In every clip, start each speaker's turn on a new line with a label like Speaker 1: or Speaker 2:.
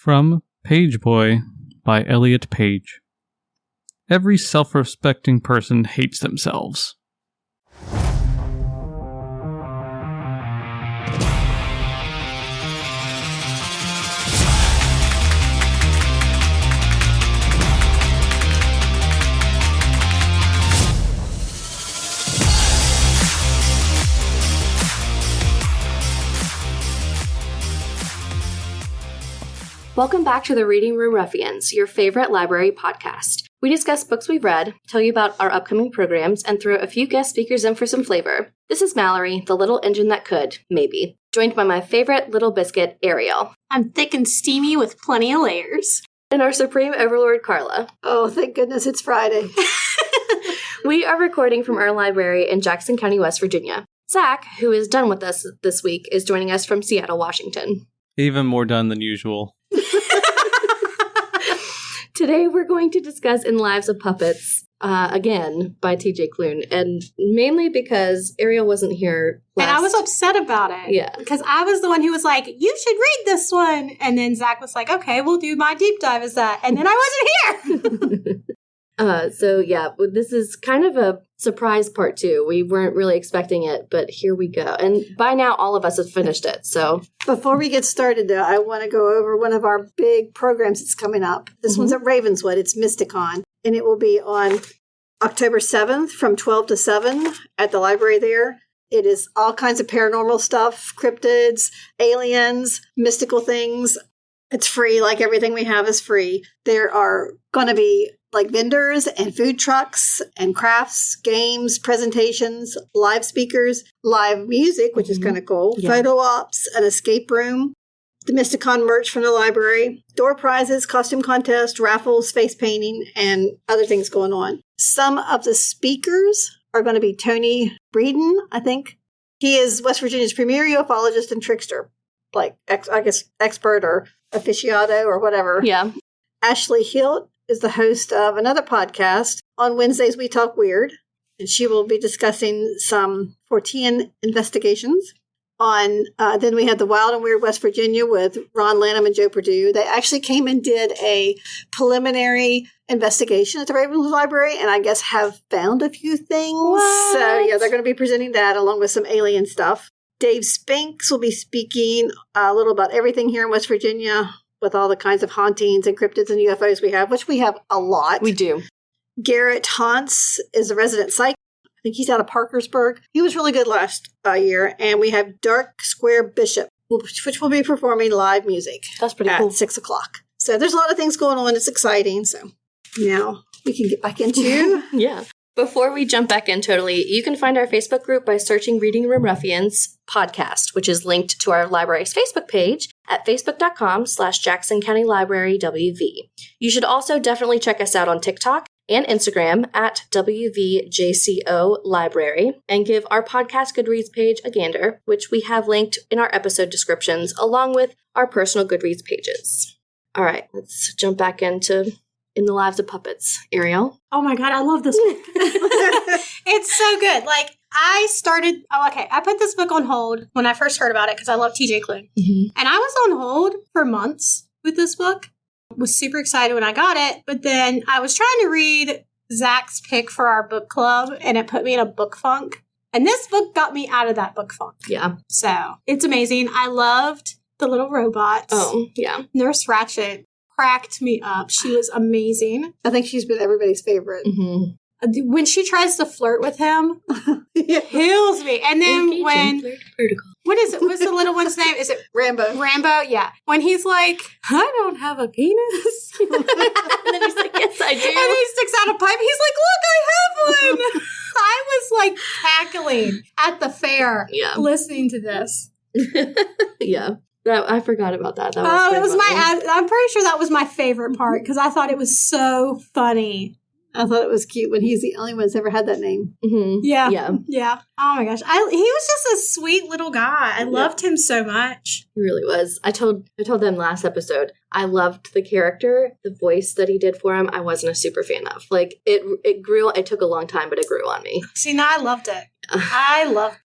Speaker 1: From Page Boy by Elliot Page. Every self-respecting person hates themselves.
Speaker 2: Welcome back to the Reading Room Ruffians, your favorite library podcast. We discuss books we've read, tell you about our upcoming programs, and throw a few guest speakers in for some flavor. This is Mallory, the little engine that could, maybe, joined by my favorite little biscuit, Ariel.
Speaker 3: I'm thick and steamy with plenty of layers.
Speaker 2: And our supreme overlord, Carla.
Speaker 4: Oh, thank goodness it's Friday.
Speaker 2: We are recording from our library in Jackson County, West Virginia. Zach, who is done with us this week, is joining us from Seattle, Washington.
Speaker 1: Even more done than usual.
Speaker 2: Today we're going to discuss In Lives of Puppets, again, by T.J. Klune, and mainly because Ariel wasn't here last.
Speaker 3: And I was upset about it.
Speaker 2: Yeah.
Speaker 3: Because I was the one who was like, you should read this one. And then Zach was like, okay, we'll do my deep dive as that. And then I wasn't here.
Speaker 2: This is kind of a surprise part two. We weren't really expecting it, but here we go. And by now, all of us have finished it, so.
Speaker 4: Before we get started, though, I want to go over one of our big programs that's coming up. This one's at Ravenswood. It's Mysticon, and it will be on October 7th from 12 to 7 at the library there. It is all kinds of paranormal stuff, cryptids, aliens, mystical things. It's free, like everything we have is free. There are going to be like vendors and food trucks and crafts, games, presentations, live speakers, live music, which is kind of cool, photo ops, an escape room, the Mysticon merch from the library, door prizes, costume contest, raffles, face painting, and other things going on. Some of the speakers are going to be Tony Breeden, I think. He is West Virginia's premier ufologist and trickster, like, expert or aficionado or whatever.
Speaker 2: Yeah.
Speaker 4: Ashley Hilt is the host of another podcast. On Wednesdays, we talk weird, and she will be discussing some Fortean investigations. Then we had the Wild and Weird West Virginia with Ron Lanham and Joe Perdue. They actually came and did a preliminary investigation at the Ravenswood Library, and I guess have found a few things.
Speaker 2: What?
Speaker 4: So yeah, they're going to be presenting that along with some alien stuff. Dave Spinks will be speaking a little about everything here in West Virginia, with all the kinds of hauntings and cryptids and UFOs we have, which we have a lot.
Speaker 2: We do. Garrett
Speaker 4: Hauntz is a resident psych. I think he's out of Parkersburg. He was really good last year. And we have Dark Square Bishop, which will be performing live music.
Speaker 2: That's pretty cool.
Speaker 4: At 6 o'clock. So there's a lot of things going on. It's exciting. So now we can get back into...
Speaker 2: Yeah. Before we jump back in totally, you can find our Facebook group by searching Reading Room Ruffians podcast, which is linked to our library's Facebook page at facebook.com/Jackson County Library WV. You should also definitely check us out on TikTok and Instagram at WVJCO Library and give our podcast Goodreads page a gander, which we have linked in our episode descriptions along with our personal Goodreads pages. All right, let's jump back into In the Lives of Puppets. Ariel?
Speaker 3: Oh my God, I love this book. It's so good. Like, I put this book on hold when I first heard about it because I love T.J. Klune. Mm-hmm. And I was on hold for months with this book. Was super excited when I got it. But then I was trying to read Zach's pick for our book club, and it put me in a book funk. And this book got me out of that book funk.
Speaker 2: Yeah.
Speaker 3: So, it's amazing. I loved the little robots.
Speaker 2: Oh, yeah.
Speaker 3: Nurse Ratched cracked me up. She was amazing.
Speaker 4: I think she's been everybody's favorite.
Speaker 2: Mm-hmm.
Speaker 3: When she tries to flirt with him, kills me. And then what is it? What's the little one's name? Is it
Speaker 4: Rambo?
Speaker 3: Rambo, yeah. When he's like, I don't have a penis.
Speaker 2: And then he's like, yes, I do.
Speaker 3: And he sticks out a pipe. He's like, look, I have one. I was like cackling at the fair listening to this.
Speaker 2: Yeah. I forgot about that. That
Speaker 3: was it was funny. I'm pretty sure that was my favorite part because I thought it was so funny.
Speaker 4: I thought it was cute when he's the only one that's ever had that name.
Speaker 2: Mm-hmm.
Speaker 3: Yeah. Oh my gosh. He was just a sweet little guy. I loved him so much.
Speaker 2: He really was. I told them last episode, I loved the character, the voice that he did for him. I wasn't a super fan of. Like, it grew, it took a long time, but it grew on me.
Speaker 3: See, now I loved it. I loved it.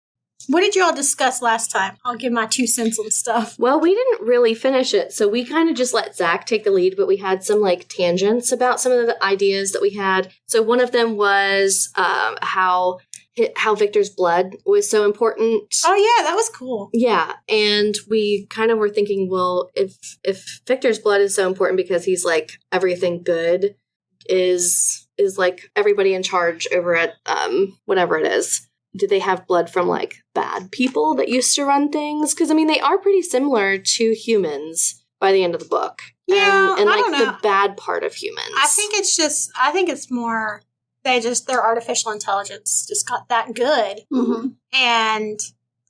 Speaker 3: What did you all discuss last time? I'll give my 2 cents on stuff.
Speaker 2: Well, we didn't really finish it, so we kind of just let Zach take the lead, but we had some tangents about some of the ideas that we had. So one of them was how Victor's blood was so important.
Speaker 3: Oh yeah, that was cool.
Speaker 2: Yeah, and we kind of were thinking, well, if Victor's blood is so important because he's everything good is everybody in charge over at whatever it is. Did they have blood from bad people that used to run things? Because they are pretty similar to humans by the end of the book.
Speaker 3: Yeah,
Speaker 2: and
Speaker 3: I don't know.
Speaker 2: The bad part of humans.
Speaker 3: I think it's more their artificial intelligence just got that good.
Speaker 4: Mm-hmm.
Speaker 3: And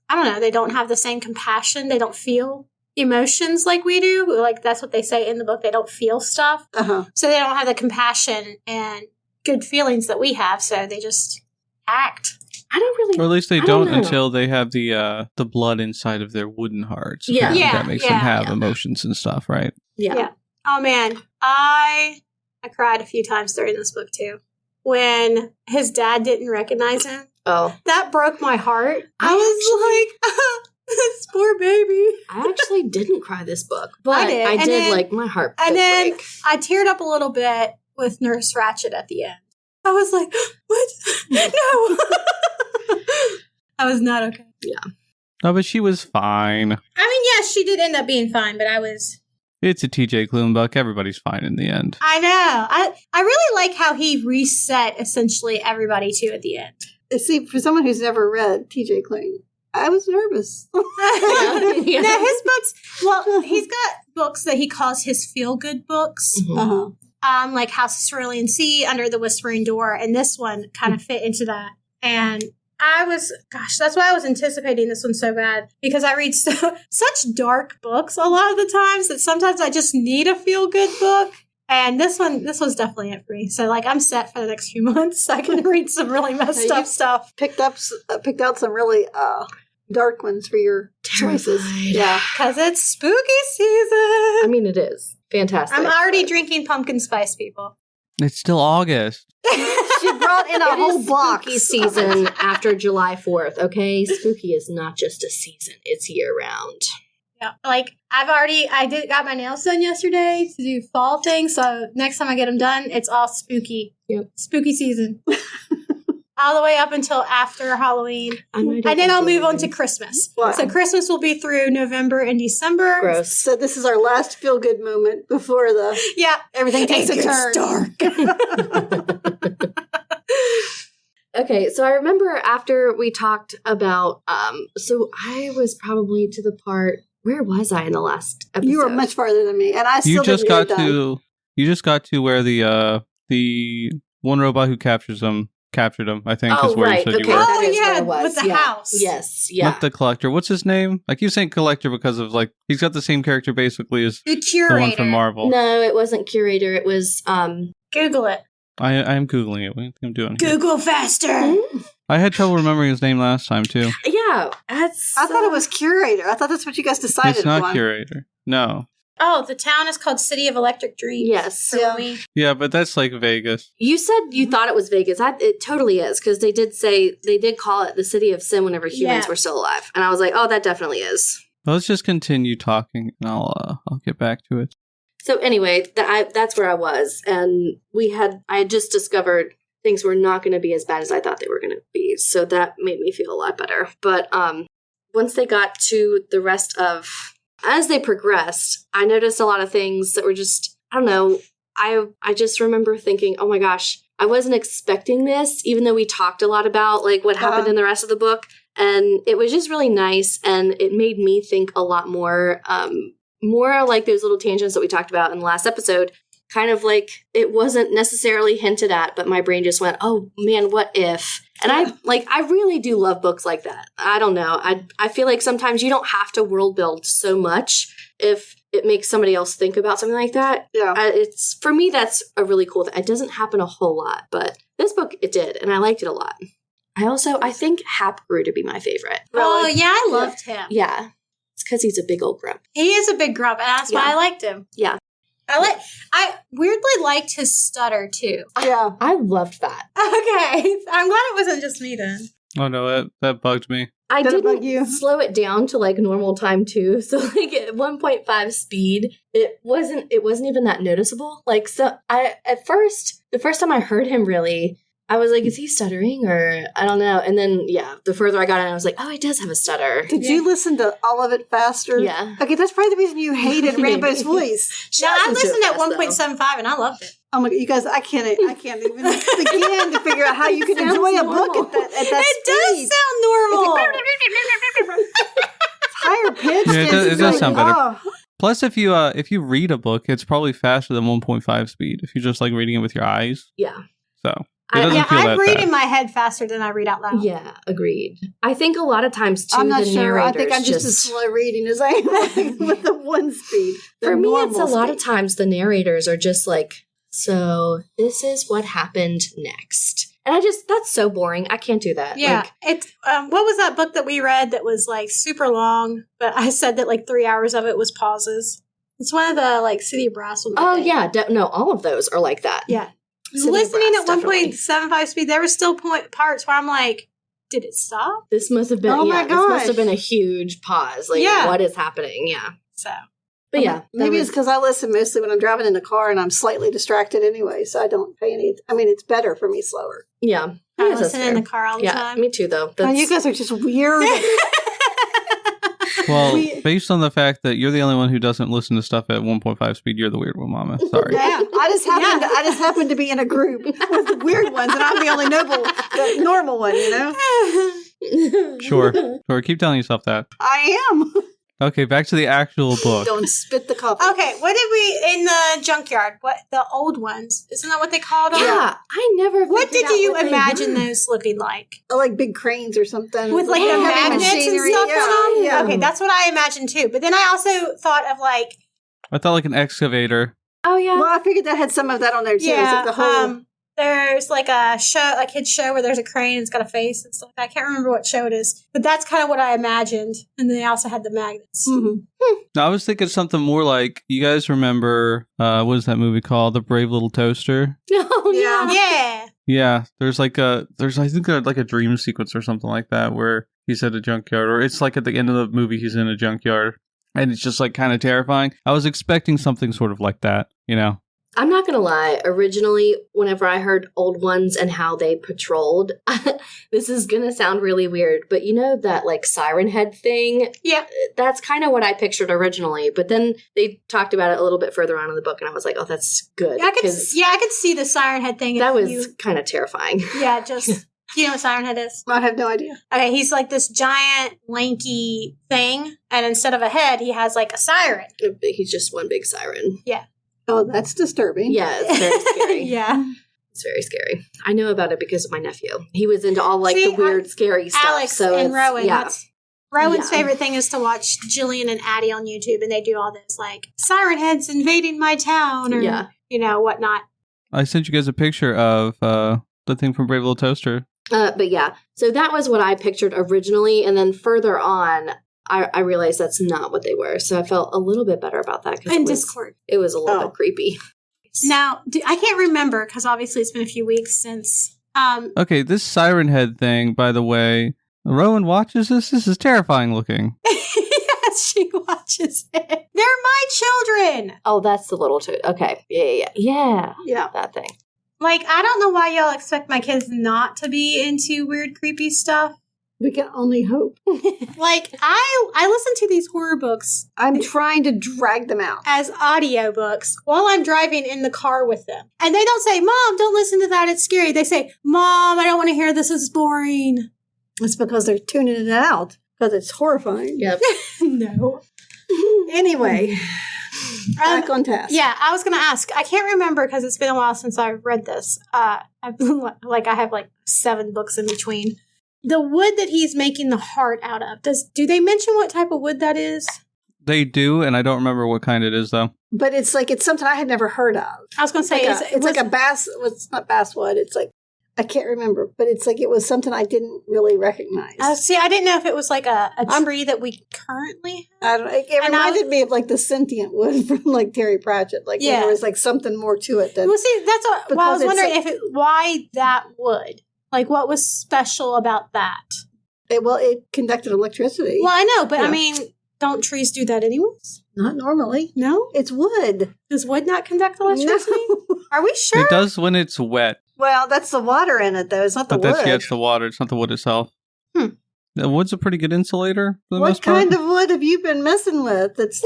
Speaker 3: I don't know, they don't have the same compassion. They don't feel emotions like we do. That's what they say in the book. They don't feel stuff.
Speaker 4: Uh-huh.
Speaker 3: So they don't have the compassion and good feelings that we have. So they just act.
Speaker 2: I don't really...
Speaker 1: Or at least they
Speaker 2: I
Speaker 1: don't
Speaker 2: don't know.
Speaker 1: until they have the blood inside of their wooden hearts.
Speaker 2: Yeah.
Speaker 1: Apparently
Speaker 3: Yeah,
Speaker 1: that makes
Speaker 3: yeah,
Speaker 1: them have
Speaker 2: yeah.
Speaker 1: emotions and stuff, right?
Speaker 2: Yeah.
Speaker 3: Oh man, I cried a few times during this book too. When his dad didn't recognize him.
Speaker 2: Oh.
Speaker 3: That broke my heart. I was this poor baby.
Speaker 2: I actually didn't cry this book, but
Speaker 3: I did.
Speaker 2: I
Speaker 3: And
Speaker 2: did
Speaker 3: then-
Speaker 2: my heart
Speaker 3: And
Speaker 2: did
Speaker 3: then
Speaker 2: break.
Speaker 3: I teared up a little bit with Nurse Ratched at the end. I was like, what? No. I was not okay.
Speaker 1: No, but she was fine.
Speaker 3: Yes, she did end up being fine, but I was...
Speaker 1: It's a TJ Klune book. Everybody's fine in the end.
Speaker 3: I know. I really like how he reset essentially everybody too at the end.
Speaker 4: See, for someone who's never read TJ Klune, I was nervous.
Speaker 2: Yeah.
Speaker 3: No, his books, well, he's got books that he calls his feel-good books.
Speaker 2: Mhm.
Speaker 4: Uh-huh.
Speaker 3: Like House of Cerulean Sea, Under the Whispering Door, and this one kind of fit into that. And that's why I was anticipating this one so bad, because I read such dark books a lot of the times that sometimes I just need a feel-good book. And this was definitely it for me. So I'm set for the next few months. I can read some really messed up stuff.
Speaker 4: Picked out some really dark ones for your choices.
Speaker 2: Terrified.
Speaker 4: Yeah.
Speaker 3: Because it's spooky season.
Speaker 2: It is fantastic.
Speaker 3: I'm already drinking pumpkin spice, people.
Speaker 1: It's still August.
Speaker 4: She brought in a
Speaker 2: It
Speaker 4: whole
Speaker 2: is
Speaker 4: box.
Speaker 2: spooky season after July 4th, okay? Spooky is not just a season, it's year round.
Speaker 3: Yeah. I got my nails done yesterday to do fall things. So next time I get them done, it's all spooky.
Speaker 2: Yep.
Speaker 3: Spooky season. All the way up until after Halloween.
Speaker 2: I might
Speaker 3: And then I'll move on to
Speaker 2: even-
Speaker 3: Christmas.
Speaker 4: Wow.
Speaker 3: So Christmas will be through November and December.
Speaker 2: Gross.
Speaker 4: So this is our last feel-good moment before
Speaker 3: Yeah.
Speaker 4: everything takes a turn.
Speaker 3: dark.
Speaker 2: Okay, so I remember after we talked about, so I was probably to the part, where was I in the last episode?
Speaker 4: You were much farther than me, and I still
Speaker 1: You just
Speaker 4: didn't
Speaker 1: got
Speaker 4: get it done.
Speaker 1: to where the one robot who captured him, I think,
Speaker 2: Oh,
Speaker 1: is where
Speaker 2: right,
Speaker 1: you said
Speaker 2: okay.
Speaker 1: you were.
Speaker 3: Oh,
Speaker 2: That is
Speaker 3: yeah,
Speaker 2: where I was.
Speaker 3: with the
Speaker 2: Yeah.
Speaker 3: house.
Speaker 2: Yes, yeah.
Speaker 1: Not the collector. What's his name? I keep saying collector because of he's got the same character basically as
Speaker 3: The
Speaker 1: the
Speaker 3: curator.
Speaker 1: one from Marvel.
Speaker 2: No, it wasn't Curator, it was,
Speaker 3: Google it.
Speaker 1: I am Googling it. What do you think I'm doing? here?
Speaker 3: Google faster.
Speaker 1: I had trouble remembering his name last time too.
Speaker 2: yeah, that's...
Speaker 4: I thought it was curator. I thought that's what you guys decided
Speaker 1: It's not
Speaker 4: upon.
Speaker 1: curator. No.
Speaker 3: Oh, the town is called City of Electric Dreams.
Speaker 2: Yes.
Speaker 3: For
Speaker 4: Yeah.
Speaker 3: me.
Speaker 1: Yeah, but that's like Vegas.
Speaker 2: You said you thought it was Vegas. It totally is, because they did call it the City of Sin whenever humans
Speaker 3: Yeah.
Speaker 2: were still alive. And I was like, oh, that definitely is.
Speaker 1: Let's just continue talking, and I'll get back to it.
Speaker 2: So anyway, that's where I was. And I had just discovered things were not going to be as bad as I thought they were going to be. So that made me feel a lot better. But once they got to the rest of, as they progressed, I noticed a lot of things that were just, I don't know. I just remember thinking, oh my gosh, I wasn't expecting this, even though we talked a lot about what happened in the rest of the book. And it was just really nice. And it made me think a lot more, more like those little tangents that we talked about in the last episode. Kind of it wasn't necessarily hinted at, but my brain just went, oh man, what if? And I really do love books like that. I don't know. I feel like sometimes you don't have to world build so much if it makes somebody else think about something like that.
Speaker 4: Yeah.
Speaker 2: It's, for me, that's a really cool thing. It doesn't happen a whole lot, but this book, it did, and I liked it a lot. I think Hap grew to be my favorite.
Speaker 3: Oh, yeah, I loved him.
Speaker 2: Yeah. It's because he's a big old grump.
Speaker 3: He is a big grump, and that's why
Speaker 2: Yeah.
Speaker 3: I liked him.
Speaker 2: Yeah.
Speaker 3: I weirdly liked his stutter, too.
Speaker 4: Yeah.
Speaker 2: I loved that.
Speaker 3: Okay. I'm glad it wasn't just me then.
Speaker 1: Oh no, that bugged me.
Speaker 2: I
Speaker 4: Did it bug
Speaker 2: didn't
Speaker 4: you?
Speaker 2: slow it down to like normal time too. So like at 1.5 speed, it wasn't even that noticeable. Like, so the first time I heard him really, I was like, is he stuttering or I don't know. And then, the further I got in, I was like, oh, he does have a stutter.
Speaker 4: Did you listen to all of it faster?
Speaker 2: Yeah.
Speaker 4: Okay, that's probably the reason you hated Rainbow's voice.
Speaker 3: No, I
Speaker 2: listens to
Speaker 3: listened
Speaker 2: it
Speaker 3: at
Speaker 2: fast,
Speaker 3: 1.75 and I loved it.
Speaker 4: Oh my God, you guys, I can't even begin to figure out how you can
Speaker 2: Sounds
Speaker 4: enjoy a
Speaker 2: normal.
Speaker 4: book at that
Speaker 3: It
Speaker 4: speed.
Speaker 3: does sound normal.
Speaker 4: Higher pitched.
Speaker 1: Yeah, it does sound better.
Speaker 4: Oh,
Speaker 1: Plus, if you read a book, it's probably faster than 1.5 speed if you just like reading it with your eyes.
Speaker 2: Yeah.
Speaker 1: So it doesn't
Speaker 3: Yeah,
Speaker 1: feel
Speaker 3: I
Speaker 1: that
Speaker 3: read
Speaker 1: bad.
Speaker 3: in my head faster than I read out loud.
Speaker 2: Yeah, agreed. I think a lot of times too,
Speaker 4: I'm not
Speaker 2: the
Speaker 4: sure. I
Speaker 2: narrators
Speaker 4: think I'm just as slow reading as I am with the one speed.
Speaker 2: For me, it's a lot of times the narrators are just like, so this is what happened next. And that's so boring. I can't do that.
Speaker 3: Yeah,
Speaker 2: Like,
Speaker 3: it's what was that book that we read that was like super long? But I said that like 3 hours of it was pauses. It's one of the like City of Brass ones. I
Speaker 2: oh
Speaker 3: think.
Speaker 2: yeah, no, all of those are like that.
Speaker 3: Yeah.
Speaker 2: City of
Speaker 3: Listening
Speaker 2: Brass,
Speaker 3: at
Speaker 2: definitely.
Speaker 3: 1.75 speed, there were still parts where I'm like, did it stop?
Speaker 2: This must have been.
Speaker 4: Oh my
Speaker 2: this must
Speaker 4: gosh.
Speaker 2: have been a huge pause. Like,
Speaker 3: Yeah.
Speaker 2: what is happening? Yeah,
Speaker 3: So
Speaker 2: but yeah,
Speaker 4: Maybe it's because I listen mostly when I'm driving in the car and I'm slightly distracted anyway, so I don't pay any. I mean, it's better for me slower.
Speaker 2: yeah.
Speaker 3: I
Speaker 2: guess that's
Speaker 3: listen in
Speaker 2: fair.
Speaker 3: the car all the
Speaker 2: Yeah,
Speaker 3: time.
Speaker 2: me too. Though.
Speaker 4: And you guys are just weird.
Speaker 1: Well,
Speaker 4: We-
Speaker 1: based on the fact that you're the only one who doesn't listen to stuff at 1.5 speed, you're the weird one, Mama. Sorry.
Speaker 4: Yeah, I just happen to be in a group with the weird ones, and I'm the only the normal one. You know,
Speaker 1: Sure. Keep telling yourself that.
Speaker 4: I am.
Speaker 1: Okay, back to the actual book.
Speaker 4: Don't spit the coffee.
Speaker 3: Okay, what did we in the junkyard? What the old ones? Isn't that what they called them?
Speaker 2: Yeah, I never.
Speaker 3: What
Speaker 2: figured
Speaker 3: did
Speaker 2: out
Speaker 3: you
Speaker 2: what they
Speaker 3: imagine
Speaker 2: were.
Speaker 3: those looking like?
Speaker 4: Like big cranes or something
Speaker 3: With like
Speaker 2: Yeah,
Speaker 3: the
Speaker 2: heavy
Speaker 3: magnets and
Speaker 4: machinery.
Speaker 3: stuff
Speaker 4: Yeah,
Speaker 3: on them?
Speaker 4: yeah.
Speaker 3: Okay, that's what I imagined too. But then I also thought of like,
Speaker 1: I thought like an excavator.
Speaker 2: Oh yeah.
Speaker 4: Well, I figured that had some of that on there too. It's like the whole.
Speaker 3: there's like a show, a kid's show where there's a crane and it's got a face and stuff. I can't remember what show it is, but that's kind of what I imagined. And they also had the magnets.
Speaker 4: Mhm.
Speaker 1: No, I was thinking something more like, you guys remember, what is that movie called? The Brave Little Toaster?
Speaker 2: Oh
Speaker 4: Yeah.
Speaker 2: yeah.
Speaker 3: Yeah.
Speaker 1: Yeah, I think like a dream sequence or something like that where he's at a junkyard, or it's like at the end of the movie he's in a junkyard, and it's just like kind of terrifying. I was expecting something sort of like that, you know?
Speaker 2: I'm not gonna lie. Originally, whenever I heard old ones and how they patrolled, this is gonna sound really weird, but you know that like siren head thing?
Speaker 3: Yeah.
Speaker 2: That's kind of what I pictured originally. But then they talked about it a little bit further on in the book, and I was like, "Oh, that's good."
Speaker 3: I could
Speaker 2: 'cause
Speaker 3: see the siren head thing.
Speaker 2: that
Speaker 3: if
Speaker 2: was
Speaker 3: you-
Speaker 2: kind of terrifying.
Speaker 3: yeah, just you know what siren head is?
Speaker 4: I have no idea.
Speaker 3: Okay, he's like this giant lanky thing, and instead of a head, he has like a siren.
Speaker 2: He's just one big siren.
Speaker 4: Oh, that's disturbing.
Speaker 2: Yeah, it's very scary.
Speaker 3: Yeah.
Speaker 2: It's very scary. I know about it because of my nephew. He was into all like
Speaker 3: See,
Speaker 2: the weird, scary stuff.
Speaker 3: Alex
Speaker 2: so
Speaker 3: and
Speaker 2: it's-
Speaker 3: Rowan.
Speaker 2: yeah.
Speaker 3: That's Rowan's
Speaker 2: Yeah.
Speaker 3: favorite thing is to watch Jillian and Addie on YouTube, and they do all this like siren heads invading my town, or
Speaker 2: Yeah.
Speaker 3: you know whatnot.
Speaker 1: I sent you guys a picture of the thing from Brave Little Toaster.
Speaker 2: But yeah, so that was what I pictured originally, and then further on, I realized that's not what they were. So I felt a little bit better about that because
Speaker 3: And Discord.
Speaker 2: it was a little
Speaker 4: Oh.
Speaker 2: bit creepy.
Speaker 3: Now I can't remember because obviously it's been a few weeks since.
Speaker 1: Okay, this siren head thing, by the way, Rowan watches this. This is terrifying looking.
Speaker 3: Yes, she watches it. They're my children.
Speaker 2: Oh, that's the little okay, yeah,
Speaker 4: Yeah.
Speaker 2: that thing.
Speaker 3: Like I don't know why y'all expect my kids not to be into weird, creepy stuff.
Speaker 4: We can only hope.
Speaker 3: Like I listen to these horror books
Speaker 4: I'm trying to drag them out.
Speaker 3: as audiobooks while I'm driving in the car with them. And they don't say, "Mom, don't listen to that, it's scary." They say, "Mom, I don't want to hear this, it's boring."
Speaker 4: It's because they're tuning it out because it's horrifying.
Speaker 2: Yep.
Speaker 3: No.
Speaker 4: Anyway, back on task.
Speaker 3: Yeah, I was going to ask. I can't remember because it's been a while since I've read this. I have like 7 books in between. The wood that he's making the heart out of, do they mention what type of wood that is?
Speaker 1: They do, and I don't remember what kind it is, though.
Speaker 4: But it's something I had never heard of.
Speaker 3: I was going to say,
Speaker 4: It's like a bass. Well, it's not basswood. It's like, I can't remember, but it's like it was something I didn't really recognize.
Speaker 3: see, I didn't know if it was like a tree that we currently have.
Speaker 4: I don't know. It
Speaker 3: And I
Speaker 4: reminded me of like the sentient wood from like Terry Pratchett. Like when
Speaker 3: Yeah.
Speaker 4: there was like something more to it than.
Speaker 3: Well, see, that's what well, I was
Speaker 4: Because it's
Speaker 3: wondering why that wood. Like, what was special about that?
Speaker 4: It conducted electricity.
Speaker 3: Well, I know, but
Speaker 4: Yeah.
Speaker 3: I mean, don't trees do that anyways?
Speaker 4: Not normally.
Speaker 3: No?
Speaker 4: It's wood.
Speaker 3: Does wood not conduct electricity?
Speaker 4: No.
Speaker 3: Are we sure?
Speaker 1: It does when it's wet,
Speaker 4: Well, that's the water in it, though. It's not the
Speaker 1: but
Speaker 4: wood.
Speaker 1: it's the water. It's not the wood itself. The wood's a pretty good insulator for the
Speaker 4: What
Speaker 1: most part.
Speaker 4: kind of wood have you been messing with? That's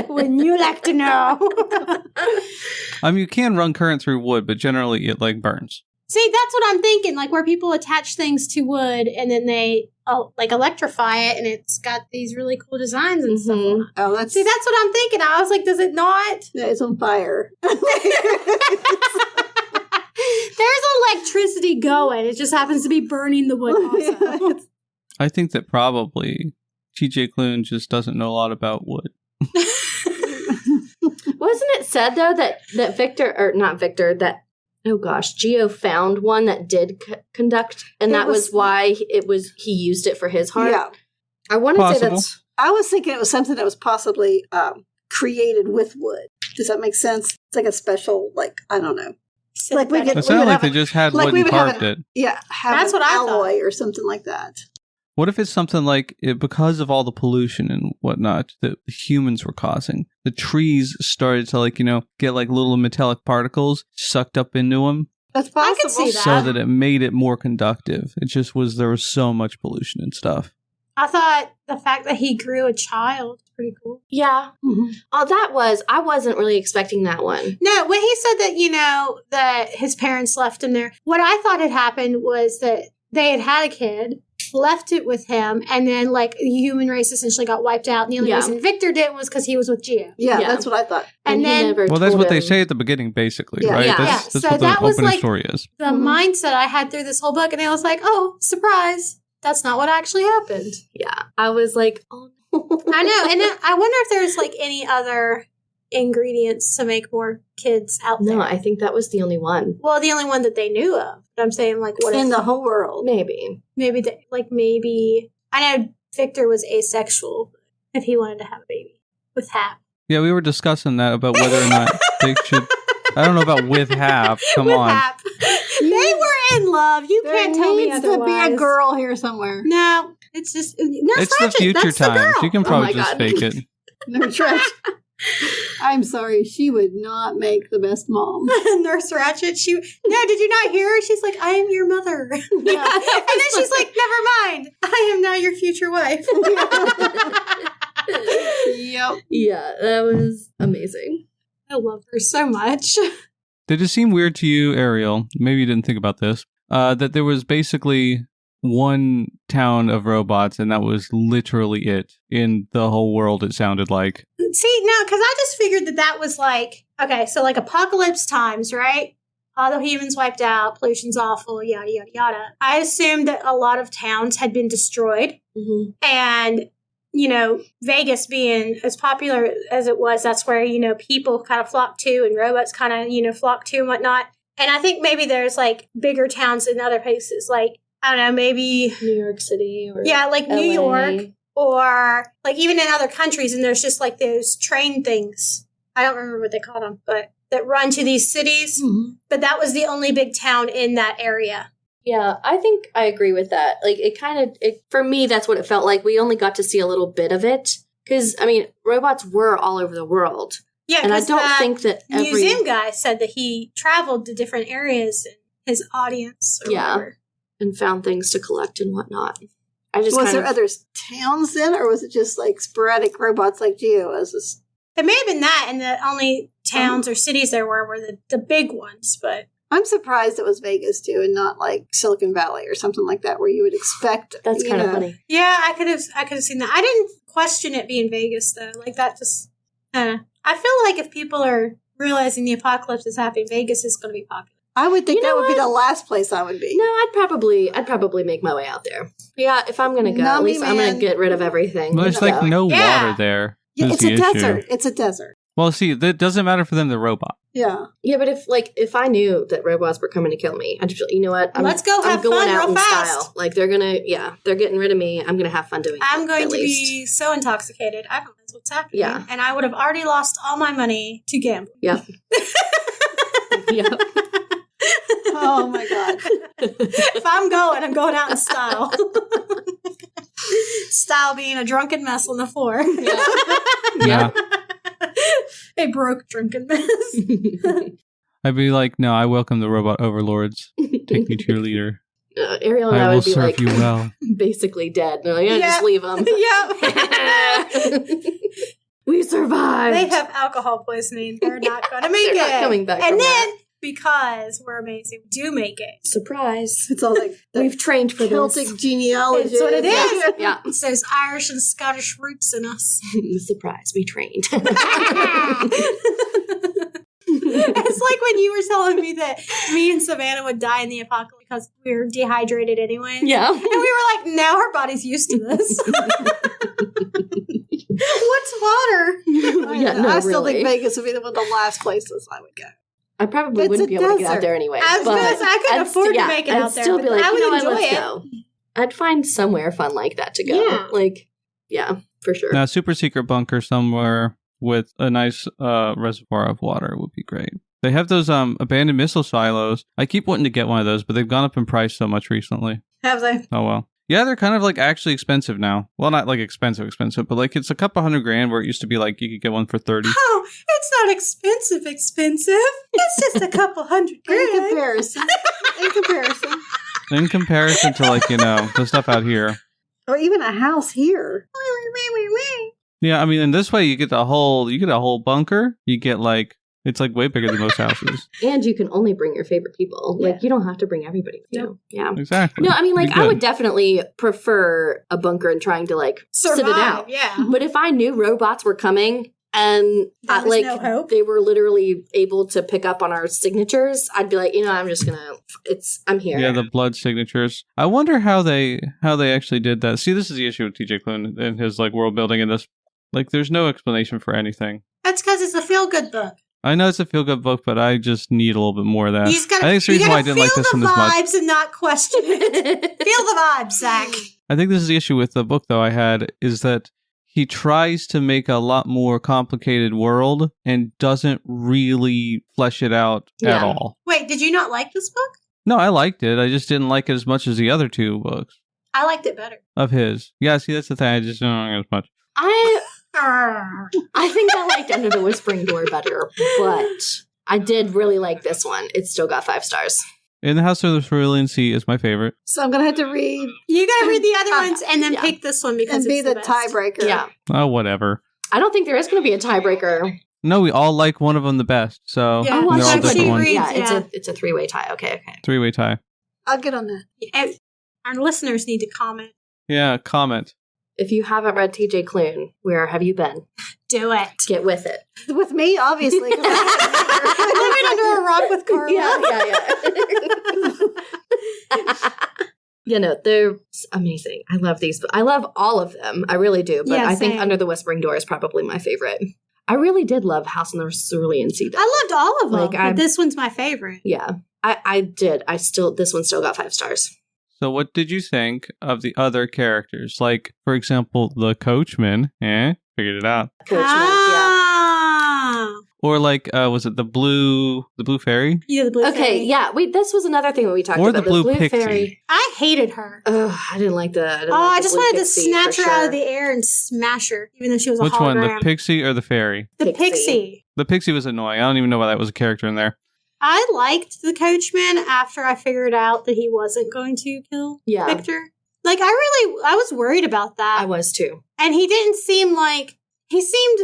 Speaker 3: Wouldn't you like to know?
Speaker 1: I mean, you can run current through wood, but generally it like burns.
Speaker 3: See, that's what I'm thinking. Like where people attach things to wood and then they like electrify it, and it's got these really cool designs and stuff. on it.
Speaker 4: Oh, that's
Speaker 3: See, that's what I'm thinking. I was like, does it not?
Speaker 4: yeah, it's on fire.
Speaker 3: There's electricity going. It just happens to be burning the wood also.
Speaker 1: I think that probably TJ Klune just doesn't know a lot about wood.
Speaker 2: Wasn't it said though that Victor, or not Victor, that Geo found one that did conduct, and that was why he used it for his heart.
Speaker 4: Yeah.
Speaker 2: I want to say
Speaker 1: Possible.
Speaker 2: that's.
Speaker 4: I was thinking it was something that was possibly created with wood. Does that make sense? It's like a special, I don't know. Like we get-
Speaker 1: It sounded like
Speaker 4: have
Speaker 1: they
Speaker 4: a-
Speaker 1: just had
Speaker 4: like
Speaker 1: wood
Speaker 4: we
Speaker 1: and
Speaker 4: would have
Speaker 1: carved it.
Speaker 4: Yeah, have
Speaker 3: That's
Speaker 4: an
Speaker 3: what I
Speaker 4: alloy
Speaker 3: thought.
Speaker 4: or something like that.
Speaker 1: What if it's something like because of all the pollution and whatnot that the humans were causing, the trees started to get like little metallic particles sucked up into them,
Speaker 4: That's
Speaker 3: I
Speaker 4: possible.
Speaker 3: could see that.
Speaker 1: so that it made it more conductive. It just there was so much pollution and stuff.
Speaker 3: I thought the fact that he grew a child was pretty cool.
Speaker 2: Yeah.
Speaker 4: Mhm.
Speaker 2: Oh, I wasn't really expecting that one.
Speaker 3: No, when he said that, that his parents left him there, what I thought had happened was that they had a kid, left it with him, and then the human race essentially got wiped out. And the only
Speaker 2: Yeah.
Speaker 3: reason Victor didn't was because he was with Geo.
Speaker 4: Yeah,
Speaker 2: Yeah.
Speaker 4: that's what I thought.
Speaker 3: And
Speaker 2: he
Speaker 3: then
Speaker 2: never
Speaker 1: Well, that's
Speaker 2: told
Speaker 1: what they
Speaker 2: him.
Speaker 1: say at the beginning, basically,
Speaker 4: Yeah.
Speaker 1: right?
Speaker 2: Yeah.
Speaker 1: That's
Speaker 3: So
Speaker 1: what the
Speaker 3: that was
Speaker 1: opening
Speaker 3: like-
Speaker 1: story is.
Speaker 3: The
Speaker 2: Mhm.
Speaker 3: mindset I had through this whole book, and I was like, oh, surprise. That's not what actually happened.
Speaker 2: Yeah. I was like, oh no.
Speaker 3: I know. And then I wonder if there's any other ingredients to make more kids out there.
Speaker 2: No, I think that was the only one.
Speaker 3: Well, the only one that they knew of. But I'm saying, what
Speaker 4: In
Speaker 3: if
Speaker 4: the whole world.
Speaker 2: Maybe.
Speaker 3: maybe I know Victor was asexual if he wanted to have a baby with Hap.
Speaker 1: Yeah, we were discussing that about whether or not they should. I don't know about with Hap. Come
Speaker 3: with
Speaker 1: on.
Speaker 3: Hap. They were in love. You
Speaker 4: There
Speaker 3: can't tell me
Speaker 4: needs
Speaker 3: otherwise.
Speaker 4: to be a girl here somewhere.
Speaker 3: No, it's just Nurse
Speaker 1: It's the
Speaker 3: Ratched,
Speaker 1: future
Speaker 3: that's the
Speaker 1: times.
Speaker 3: girl.
Speaker 1: You can
Speaker 2: Oh
Speaker 1: probably
Speaker 2: my
Speaker 1: just
Speaker 2: God.
Speaker 1: fake it.
Speaker 4: No trash. I'm sorry, she would not make the best mom.
Speaker 3: Nurse Ratched. Did you not hear her? She's like, I am your mother.
Speaker 2: Yeah,
Speaker 3: and then she's like, never mind. I am now your future wife.
Speaker 4: Yep.
Speaker 2: Yeah, that was amazing.
Speaker 3: I love her so much.
Speaker 1: Did it seem weird to you, Ariel? Maybe you didn't think about this. That there was basically one town of robots, and that was literally it in the whole world. It sounded like.
Speaker 3: See, no, because I just figured that was okay, so apocalypse times, right? All the humans wiped out, pollution's awful, yada, yada, yada. I assumed that a lot of towns had been destroyed.
Speaker 2: Mm-hmm.
Speaker 3: And, Vegas being as popular as it was, that's where, people kind of flocked to and robots kind of, flocked to and whatnot. And I think maybe there's bigger towns in other places, I don't know, maybe.
Speaker 2: New York City or
Speaker 3: Yeah, New
Speaker 2: LA.
Speaker 3: York. Or even in other countries, and there's just those train things. I don't remember what they call them, but that run to these cities.
Speaker 4: Mhm.
Speaker 3: But that was the only big town in that area.
Speaker 2: Yeah, I think I agree with that. For me, that's what it felt like. We only got to see a little bit of it. Because, robots were all over the world.
Speaker 3: Yeah,
Speaker 2: And I
Speaker 3: 'cause
Speaker 2: don't
Speaker 3: that
Speaker 2: think that
Speaker 3: museum guy said that he traveled to different areas in his audience. Or
Speaker 2: Yeah.
Speaker 3: whatever.
Speaker 2: and found things to collect and whatnot. I just
Speaker 4: Was there other towns then, or was it just sporadic robots like Geo?
Speaker 3: It may have been that, and the only towns or cities there were the big ones. But
Speaker 4: I'm surprised it was Vegas too, and not Silicon Valley or something like that, where you would expect.
Speaker 2: that's kind of funny.
Speaker 3: yeah, I could have seen that. I didn't question it being Vegas though. That just. I feel if people are realizing the apocalypse is happening, Vegas is going to be popular.
Speaker 4: I would think
Speaker 2: You know
Speaker 4: that would be
Speaker 2: what?
Speaker 4: the last place I would be.
Speaker 2: No, I'd probably make my way out there. Yeah, if I'm gonna go,
Speaker 4: Not
Speaker 2: at
Speaker 4: me,
Speaker 2: least I'm gonna
Speaker 4: man.
Speaker 2: get rid of everything.
Speaker 1: Well, there's
Speaker 2: So-
Speaker 1: no
Speaker 3: Yeah.
Speaker 1: water there.
Speaker 4: Yeah,
Speaker 1: is
Speaker 4: it's
Speaker 1: the
Speaker 4: a
Speaker 1: issue.
Speaker 4: desert. It's a desert.
Speaker 1: Well, see, that doesn't matter for them. They're robot.
Speaker 4: Yeah.
Speaker 2: Yeah, but if I knew that robots were coming to kill me, I'd just be like, you know what?
Speaker 3: Let's go have
Speaker 2: I'm going
Speaker 3: fun
Speaker 2: out
Speaker 3: real
Speaker 2: in
Speaker 3: fast.
Speaker 2: style. They're getting rid of me. I'm gonna have fun doing it.
Speaker 3: I'm going
Speaker 2: at
Speaker 3: to
Speaker 2: least.
Speaker 3: be so intoxicated. I don't know what's happening.
Speaker 2: Yeah.
Speaker 3: And I would have already lost all my money to gamble.
Speaker 2: Yeah. Yeah.
Speaker 4: Oh my God.
Speaker 3: If I'm going out in style. Style being a drunken mess on the floor.
Speaker 1: Yeah.
Speaker 3: A broke drunken mess.
Speaker 1: I'd be like, no, I welcome the robot overlords. Take me to your leader.
Speaker 2: Ariel and I
Speaker 1: I will
Speaker 2: would be
Speaker 1: serve
Speaker 2: like
Speaker 1: you well.
Speaker 2: basically dead. They're like, yeah,
Speaker 3: Yeah.
Speaker 2: just leave them.
Speaker 3: Yep.
Speaker 2: We survived.
Speaker 3: They have alcohol poisoning. They're not going to make
Speaker 2: They're
Speaker 3: it.
Speaker 2: not coming back
Speaker 3: And
Speaker 2: from
Speaker 3: then,
Speaker 2: that.
Speaker 3: because we're amazing, we do make it.
Speaker 2: Surprise.
Speaker 4: It's all like
Speaker 2: We've trained for
Speaker 4: Celtic
Speaker 2: this.
Speaker 4: genealogy.
Speaker 3: It's what it is.
Speaker 2: Yeah.
Speaker 3: It's those Irish and Scottish roots in us.
Speaker 2: Surprise. We trained.
Speaker 3: It's like when you were telling me that me and Savannah would die in the apocalypse because we were dehydrated anyway.
Speaker 2: Yeah.
Speaker 3: And we were like, now our body's used to this. What's water?
Speaker 2: Yeah, no,
Speaker 4: I still
Speaker 2: really.
Speaker 4: think Vegas would be one of the last places I would go.
Speaker 2: I probably
Speaker 4: It's
Speaker 2: wouldn't
Speaker 4: a
Speaker 2: be able to get out
Speaker 4: desert.
Speaker 2: there anyway.
Speaker 3: I was
Speaker 2: but
Speaker 3: gonna say, I couldn't
Speaker 2: I'd
Speaker 3: afford to make it
Speaker 2: I'd
Speaker 3: out there,
Speaker 2: still
Speaker 3: but
Speaker 2: be like,
Speaker 3: I would
Speaker 2: you know what,
Speaker 3: enjoy
Speaker 2: let's
Speaker 3: it.
Speaker 2: go. I'd find somewhere fun like that to go.
Speaker 3: Yeah.
Speaker 2: Like, yeah, for sure.
Speaker 1: Now, a super secret bunker somewhere with a nice reservoir of water would be great. They have those abandoned missile silos. I keep wanting to get one of those, but they've gone up in price so much recently.
Speaker 4: Have they?
Speaker 1: Oh, well. Yeah, they're kind of like actually expensive now. Well, not like expensive, but like it's a couple $100,000 where it used to be like you could get one for 30.
Speaker 3: Oh, it's not expensive. It's just a couple $100,000.
Speaker 4: In comparison. In comparison.
Speaker 1: In comparison to like, the stuff out here.
Speaker 4: Or even a house here.
Speaker 1: Yeah, I mean, in this way you get a whole bunker. You get like, it's like way bigger than most houses.
Speaker 2: And you can only bring your favorite people.
Speaker 3: Yeah.
Speaker 2: Like, you don't have to bring everybody with you. Yeah.
Speaker 1: Exactly.
Speaker 2: No, I mean, like,
Speaker 1: Be good.
Speaker 2: I would definitely prefer a bunker and trying to, like, sit it out.
Speaker 3: Yeah.
Speaker 2: But if I knew robots were coming and,
Speaker 3: There was no hope.
Speaker 2: they were literally able to pick up on our signatures, I'd be like, I'm just gonna, I'm here.
Speaker 1: Yeah, the blood signatures. I wonder how they actually did that. See, this is the issue with TJ Klune and his like world building in this. Like, there's no explanation for anything.
Speaker 3: That's because it's a feel-good book.
Speaker 1: I know it's a feel-good book, but I just need a little bit more of that.
Speaker 3: You just gotta,
Speaker 1: I think it's the
Speaker 3: you
Speaker 1: reason why I
Speaker 3: gotta
Speaker 1: didn't like
Speaker 3: feel
Speaker 1: this one as
Speaker 3: the
Speaker 1: much.
Speaker 3: vibes and not question it. Feel the vibes, Zach.
Speaker 1: I think this is the issue with the book, though, I had, is that he tries to make a lot more complicated world and doesn't really flesh it out at
Speaker 2: Yeah.
Speaker 1: all.
Speaker 3: Wait, did you not like this book?
Speaker 1: No, I liked it. I just didn't like it as much as the other two books
Speaker 3: I liked it better.
Speaker 1: of his. Yeah, see, that's the thing. I just don't like it as much.
Speaker 2: I think I liked Under the Whispering Door better, but I did really like this one. It still got 5 stars.
Speaker 1: In the House of the Cerulean Sea is my favorite.
Speaker 4: So I'm going to have to read
Speaker 3: You gotta read the other ones and then
Speaker 2: Yeah.
Speaker 3: pick this one because
Speaker 4: and be
Speaker 3: it's
Speaker 4: the
Speaker 3: best.
Speaker 4: tiebreaker.
Speaker 2: Yeah.
Speaker 1: Oh, whatever.
Speaker 2: I don't think there is going to be a tiebreaker.
Speaker 1: No, we all like one of them the best. So
Speaker 3: Yeah.
Speaker 2: Oh,
Speaker 1: they're all
Speaker 2: so
Speaker 1: different
Speaker 3: she
Speaker 1: ones.
Speaker 3: reads-
Speaker 2: Yeah, it's a 3-way tie. Okay.
Speaker 1: Three-way tie.
Speaker 4: I'll get on that.
Speaker 3: And our listeners need to comment.
Speaker 1: Yeah, comment.
Speaker 2: If you haven't read TJ Klune, where have you been?
Speaker 3: Do it.
Speaker 2: Get with it.
Speaker 4: With me, obviously. 'cause
Speaker 3: Living under a rock with Carla.
Speaker 2: Yeah. They're amazing. I love these. I love all of them. I really do. But
Speaker 3: Yeah,
Speaker 2: I think
Speaker 3: same.
Speaker 2: Under the Whispering Door is probably my favorite. I really did love House on the Cerulean Sea. though.
Speaker 3: I loved all of them,
Speaker 2: Like,
Speaker 3: but this one's my favorite.
Speaker 2: Yeah, I did. This one still got 5 stars.
Speaker 1: So what did you think of the other characters? Like, for example, the coachman. Figured it out.
Speaker 2: Coachman,
Speaker 3: Ah.
Speaker 1: Or like, was it the blue fairy?
Speaker 3: Yeah, the blue
Speaker 2: Okay,
Speaker 3: fairy.
Speaker 2: yeah. This was another thing that we talked
Speaker 1: Or
Speaker 2: about.
Speaker 1: the blue pixie.
Speaker 2: fairy.
Speaker 3: I hated her.
Speaker 2: Ugh, I didn't like the.
Speaker 3: I just wanted to snatch her out of the air and smash her, even though she was a
Speaker 1: Which one, the
Speaker 3: hologram.
Speaker 1: pixie or the fairy?
Speaker 3: The
Speaker 2: Pixie.
Speaker 3: pixie.
Speaker 1: The pixie was annoying. I don't even know why that was a character in there.
Speaker 3: I liked the coachman after I figured out that he wasn't going to kill
Speaker 2: Yeah.
Speaker 3: Victor. Like, I was worried about that.
Speaker 2: I was too.
Speaker 3: And he didn't seem like, he seemed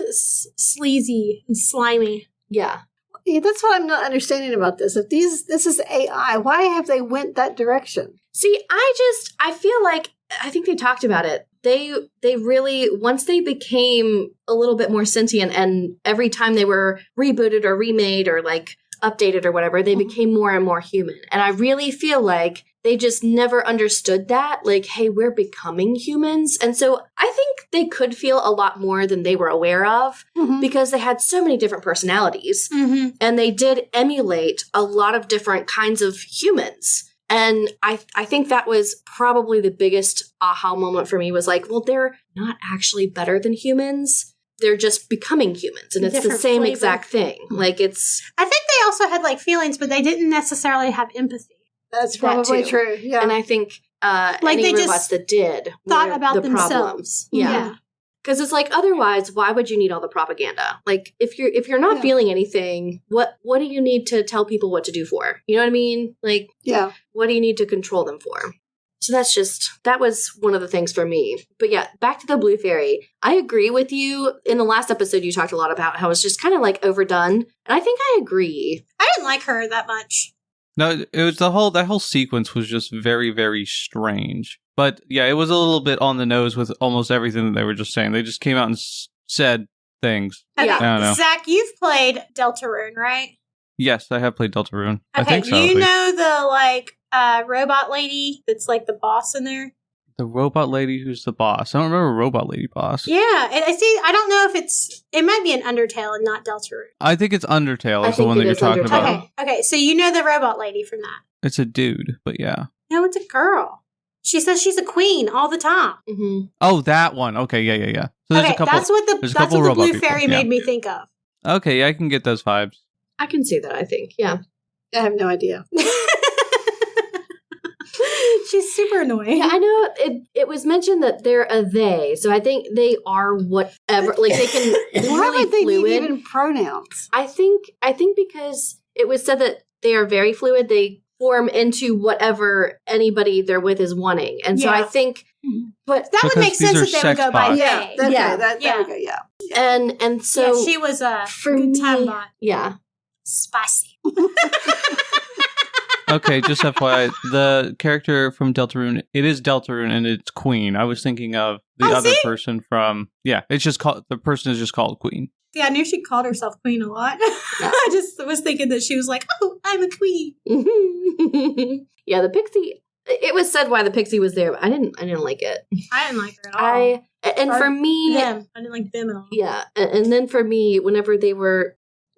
Speaker 3: sleazy and slimy.
Speaker 2: Yeah.
Speaker 4: Yeah, that's what I'm not understanding about this. If this is AI, why have they went that direction?
Speaker 2: See, I feel like, I think they talked about it. They really, once they became a little bit more sentient and every time they were rebooted or remade or like updated or whatever, they became more and more human. And I really feel like they just never understood that. Like, hey, we're becoming humans. And so I think they could feel a lot more than they were aware of because they had so many different personalities.
Speaker 3: Mm-hmm.
Speaker 2: And they did emulate a lot of different kinds of humans. And I think that was probably the biggest aha moment for me was like, well, they're not actually better than humans. they're just becoming humans, and it's the
Speaker 3: Different
Speaker 2: same
Speaker 3: flavor.
Speaker 2: exact thing. Like it's
Speaker 3: I think they also had like feelings, but they didn't necessarily have empathy.
Speaker 4: That's
Speaker 2: That
Speaker 4: probably
Speaker 2: too.
Speaker 4: true. Yeah.
Speaker 2: and I think
Speaker 3: Like,
Speaker 2: any
Speaker 3: they just
Speaker 2: robots that did
Speaker 3: thought
Speaker 2: were
Speaker 3: about
Speaker 2: the
Speaker 3: themselves.
Speaker 2: problems. Yeah. Because it's like, otherwise, why would you need all the propaganda? Like, if you're not
Speaker 4: Yeah.
Speaker 2: feeling anything, what do you need to tell people what to do for? You know what I mean? Like,
Speaker 4: Yeah.
Speaker 2: what do you need to control them for? So that was one of the things for me. But yeah, back to the Blue Fairy. I agree with you. In the last episode, you talked a lot about how it's just kind of like overdone. And I think I agree.
Speaker 3: I didn't like her that much.
Speaker 1: No, it was that whole sequence was just very, very strange. But yeah, it was a little bit on the nose with almost everything that they were just saying. They just came out and said things.
Speaker 3: Okay,
Speaker 2: Yeah.
Speaker 1: I don't know.
Speaker 3: Zach, you've played Deltarune, right?
Speaker 1: Yes, I have played Deltarune.
Speaker 3: Okay,
Speaker 1: I think so.
Speaker 3: you
Speaker 1: at least.
Speaker 3: know the like robot lady that's like the boss in there?
Speaker 1: The robot lady who's the boss. I don't remember Robot Lady Boss.
Speaker 3: Yeah, and I don't know if it might be an Undertale and not Deltarune.
Speaker 1: I think it's Undertale
Speaker 2: I
Speaker 1: is the
Speaker 2: think
Speaker 1: one
Speaker 2: it
Speaker 1: that you're
Speaker 2: is
Speaker 1: talking
Speaker 2: Undertale.
Speaker 1: about.
Speaker 3: Okay, so you know the robot lady from that.
Speaker 1: It's a dude, but yeah.
Speaker 3: No, it's a girl. She says she's a queen all the time.
Speaker 2: Mm-hmm.
Speaker 1: Oh, that one. Okay, yeah. So there's
Speaker 3: Okay,
Speaker 1: a couple.
Speaker 3: that's what
Speaker 1: there's a
Speaker 3: the
Speaker 1: couple robot
Speaker 3: Blue
Speaker 1: people,
Speaker 3: Fairy
Speaker 1: yeah.
Speaker 3: made me think of.
Speaker 1: Okay, yeah, I can get those vibes.
Speaker 2: I can see that, I think. Yeah.
Speaker 4: I have no idea.
Speaker 3: She's super annoying.
Speaker 2: Yeah, I know it was mentioned that they're a they, so I think they are whatever. Like they can be
Speaker 4: Why
Speaker 2: really
Speaker 4: would they
Speaker 2: fluid.
Speaker 4: need even pronouns?
Speaker 2: I think because it was said that they are very fluid. They form into whatever anybody they're with is wanting, and so
Speaker 3: Yeah.
Speaker 2: I think. But
Speaker 3: That would
Speaker 1: Because
Speaker 3: make
Speaker 1: these
Speaker 3: sense
Speaker 1: are
Speaker 3: if they would
Speaker 1: sex
Speaker 3: go by
Speaker 1: bots.
Speaker 4: Yeah.
Speaker 3: they.
Speaker 4: That's
Speaker 2: Yeah.
Speaker 4: There
Speaker 3: Yeah.
Speaker 4: we go. Yeah.
Speaker 2: and so
Speaker 3: Yeah, she was a
Speaker 2: for
Speaker 3: good time
Speaker 2: me-
Speaker 3: bot.
Speaker 2: yeah.
Speaker 3: Spicy.
Speaker 1: Okay, just FYI, the character from Deltarune, it is Deltarune and it's Queen. I was thinking of the
Speaker 3: Oh,
Speaker 1: other
Speaker 3: see?
Speaker 1: person from, it's just called, the person is just called Queen.
Speaker 3: Yeah, I knew she called herself queen a lot.
Speaker 2: Yeah.
Speaker 3: I just was thinking that she was like, oh, I'm a queen.
Speaker 2: Yeah, the pixie. It was said why the pixie was there, but I didn't like it.
Speaker 3: I didn't like her at all.
Speaker 2: For
Speaker 3: Or
Speaker 2: me,
Speaker 3: them. I didn't like them at all.
Speaker 2: yeah, and then for me, whenever they were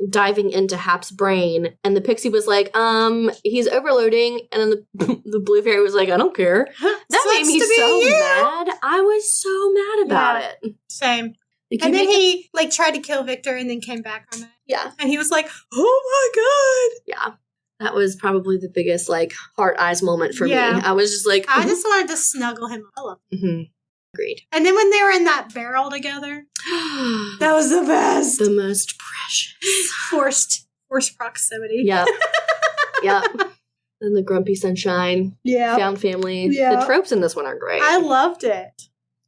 Speaker 2: diving into Hap's brain, and the pixie was like, he's overloading, and then the Blue Fairy was like, I don't care. That made
Speaker 3: Sucks
Speaker 2: me
Speaker 3: to be
Speaker 2: so
Speaker 3: you.
Speaker 2: mad. I was so mad about
Speaker 3: Yeah.
Speaker 2: it.
Speaker 3: Same.
Speaker 2: Like,
Speaker 3: And
Speaker 2: you
Speaker 3: then
Speaker 2: make it-
Speaker 3: he like tried to kill Victor and then came back from it.
Speaker 2: yeah,
Speaker 3: And he was like, oh
Speaker 2: yeah. That was probably the biggest like heart eyes moment for
Speaker 3: Yeah.
Speaker 2: me. I was just like,
Speaker 3: my God. I just wanted to snuggle him up. I love him.
Speaker 2: Mhm. Agreed.
Speaker 3: And then when they were in that barrel together, that was the best.
Speaker 2: The most precious.
Speaker 3: Forced proximity.
Speaker 2: Yep. Yep. And the grumpy sunshine,
Speaker 3: Yeah.
Speaker 2: found family.
Speaker 3: Yeah.
Speaker 2: The tropes in this one are great.
Speaker 3: I loved it.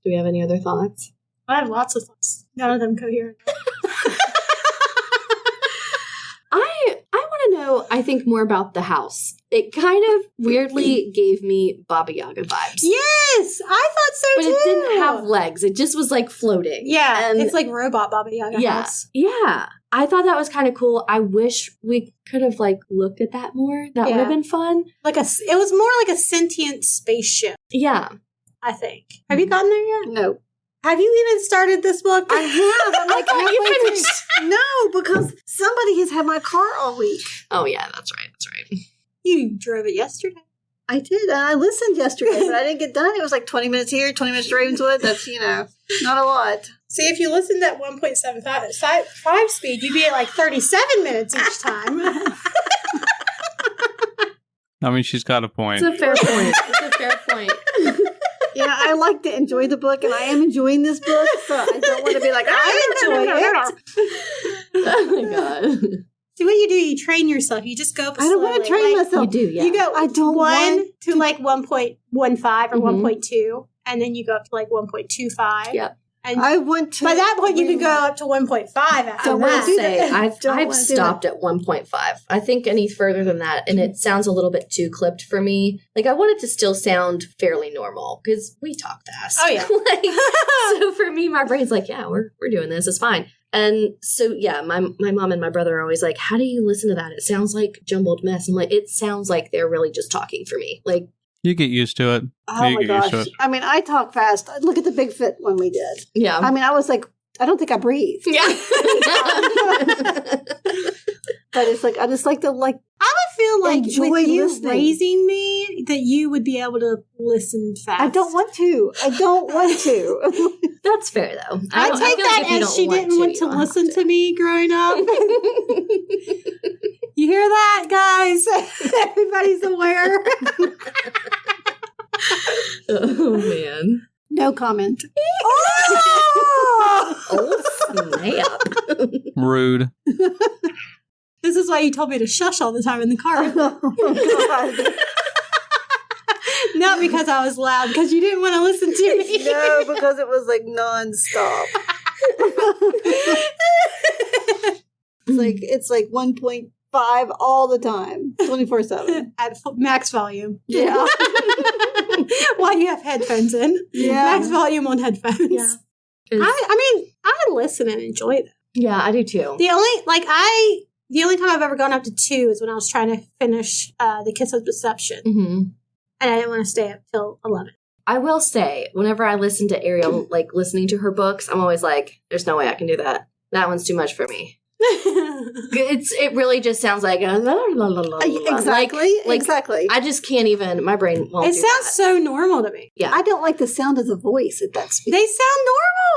Speaker 2: Do we have any other thoughts?
Speaker 3: I have lots of thoughts. None of them coherent.
Speaker 2: I want to know, I think, more about the house. It kind of weirdly gave me Baba Yaga vibes.
Speaker 3: Yes, I thought so
Speaker 2: But
Speaker 3: too.
Speaker 2: it didn't have legs. It just was like floating.
Speaker 3: Yeah,
Speaker 2: And
Speaker 3: it's like robot Baba Yaga
Speaker 2: yeah.
Speaker 3: house.
Speaker 2: Yeah. I thought that was kind of cool. I wish we could have like looked at that more. That would
Speaker 3: Yeah.
Speaker 2: have been fun.
Speaker 3: It was more like a sentient spaceship,
Speaker 2: Yeah.
Speaker 3: I think. Have you gotten there yet?
Speaker 4: No.
Speaker 3: Have you even started this book?
Speaker 4: I have. I'm like,
Speaker 2: I thought you
Speaker 4: halfway through.
Speaker 2: finished.
Speaker 4: No, because somebody has had my car all week.
Speaker 2: Oh, yeah. That's right. That's right.
Speaker 3: You drove it yesterday.
Speaker 4: I did. And I listened yesterday, but I didn't get done. It was like 20 minutes here, 20 minutes to Ravenswood. That's, not a lot.
Speaker 3: See, if you listened at 1.75 speed, you'd be at like 37 minutes each time.
Speaker 1: I mean, she's got a point.
Speaker 2: It's a fair point. It's a fair point.
Speaker 4: I like to enjoy the book, and I am enjoying this book, so I don't want to be like, I enjoy it.
Speaker 2: Oh, my God.
Speaker 3: See, what you do, you train yourself. You just go up
Speaker 4: I don't want to train myself.
Speaker 2: You do, yeah.
Speaker 3: You go
Speaker 4: I don't
Speaker 3: 1
Speaker 4: want
Speaker 3: to like 1.15 or
Speaker 2: Mhm.
Speaker 3: 1.2, and then you go up to like 1.25.
Speaker 2: Yep.
Speaker 3: And
Speaker 4: I want to.
Speaker 3: by that point, you can go up to 1.5 after
Speaker 4: Don't
Speaker 2: I
Speaker 4: wanna
Speaker 2: will
Speaker 3: that.
Speaker 4: do
Speaker 2: say
Speaker 4: that.
Speaker 2: I've
Speaker 4: Don't wanna do
Speaker 2: stopped at 1.5. I think any further than that, and it sounds a little bit too clipped for me. Like I want it to still sound fairly normal because we talk fast.
Speaker 3: Oh, yeah.
Speaker 2: Like, so for me, my brain's like, yeah, we're doing this. It's fine. And so yeah, my mom and my brother are always like, how do you listen to that? It sounds like jumbled mess. I'm like, it sounds like they're really just talking for me. Like
Speaker 1: You get used to it.
Speaker 4: Oh
Speaker 1: You
Speaker 4: my
Speaker 1: get used to
Speaker 4: gosh.
Speaker 1: it.
Speaker 4: I mean, I talk fast. Look at the Bigfoot one we did.
Speaker 2: yeah,
Speaker 4: I mean, I was like, I don't think I breathed.
Speaker 2: yeah.
Speaker 4: But it's like, I just like to like.
Speaker 3: I have a feel like
Speaker 4: enjoy
Speaker 3: with you
Speaker 4: listening.
Speaker 3: raising me, that you would be able to listen fast.
Speaker 4: I don't want to.
Speaker 2: That's fair, though.
Speaker 3: I
Speaker 2: don't-
Speaker 3: take
Speaker 2: feel like
Speaker 3: that
Speaker 2: if you
Speaker 3: as
Speaker 2: don't
Speaker 3: she didn't want
Speaker 2: you
Speaker 3: to
Speaker 2: don't have
Speaker 3: listen to me growing up. You hear that, guys? Everybody's aware.
Speaker 2: Oh, man.
Speaker 4: No comment.
Speaker 2: Oh, snap.
Speaker 1: Rude.
Speaker 3: This is why you told me to shush all the time in the car.
Speaker 4: Oh, God.
Speaker 3: Not because I was loud, because you didn't want to listen to me.
Speaker 4: No, because it was like nonstop. It's like 1.5 all the time, 24/7.
Speaker 3: At max volume.
Speaker 4: Yeah.
Speaker 3: While you have headphones in.
Speaker 4: Yeah.
Speaker 3: Max volume on headphones.
Speaker 2: Yeah.
Speaker 3: I mean, I listen and enjoy them.
Speaker 2: Yeah, I do too.
Speaker 3: The only time I've ever gone up to 2 is when I was trying to finish The Kiss of Deception.
Speaker 2: Mm-hmm.
Speaker 3: And I didn't want to stay up till 11.
Speaker 2: I will say, whenever I listen to Ariel, like listening to her books, I'm always like, there's no way I can do that. That one's too much for me. It really just sounds like a la, la, la, la, la.
Speaker 4: Exactly.
Speaker 2: Like,
Speaker 4: exactly.
Speaker 2: I just can't even, my brain won't
Speaker 3: It
Speaker 2: do
Speaker 3: sounds
Speaker 2: that.
Speaker 3: so normal to me.
Speaker 2: Yeah.
Speaker 4: I don't like the sound of the voice at that speed.
Speaker 3: They sound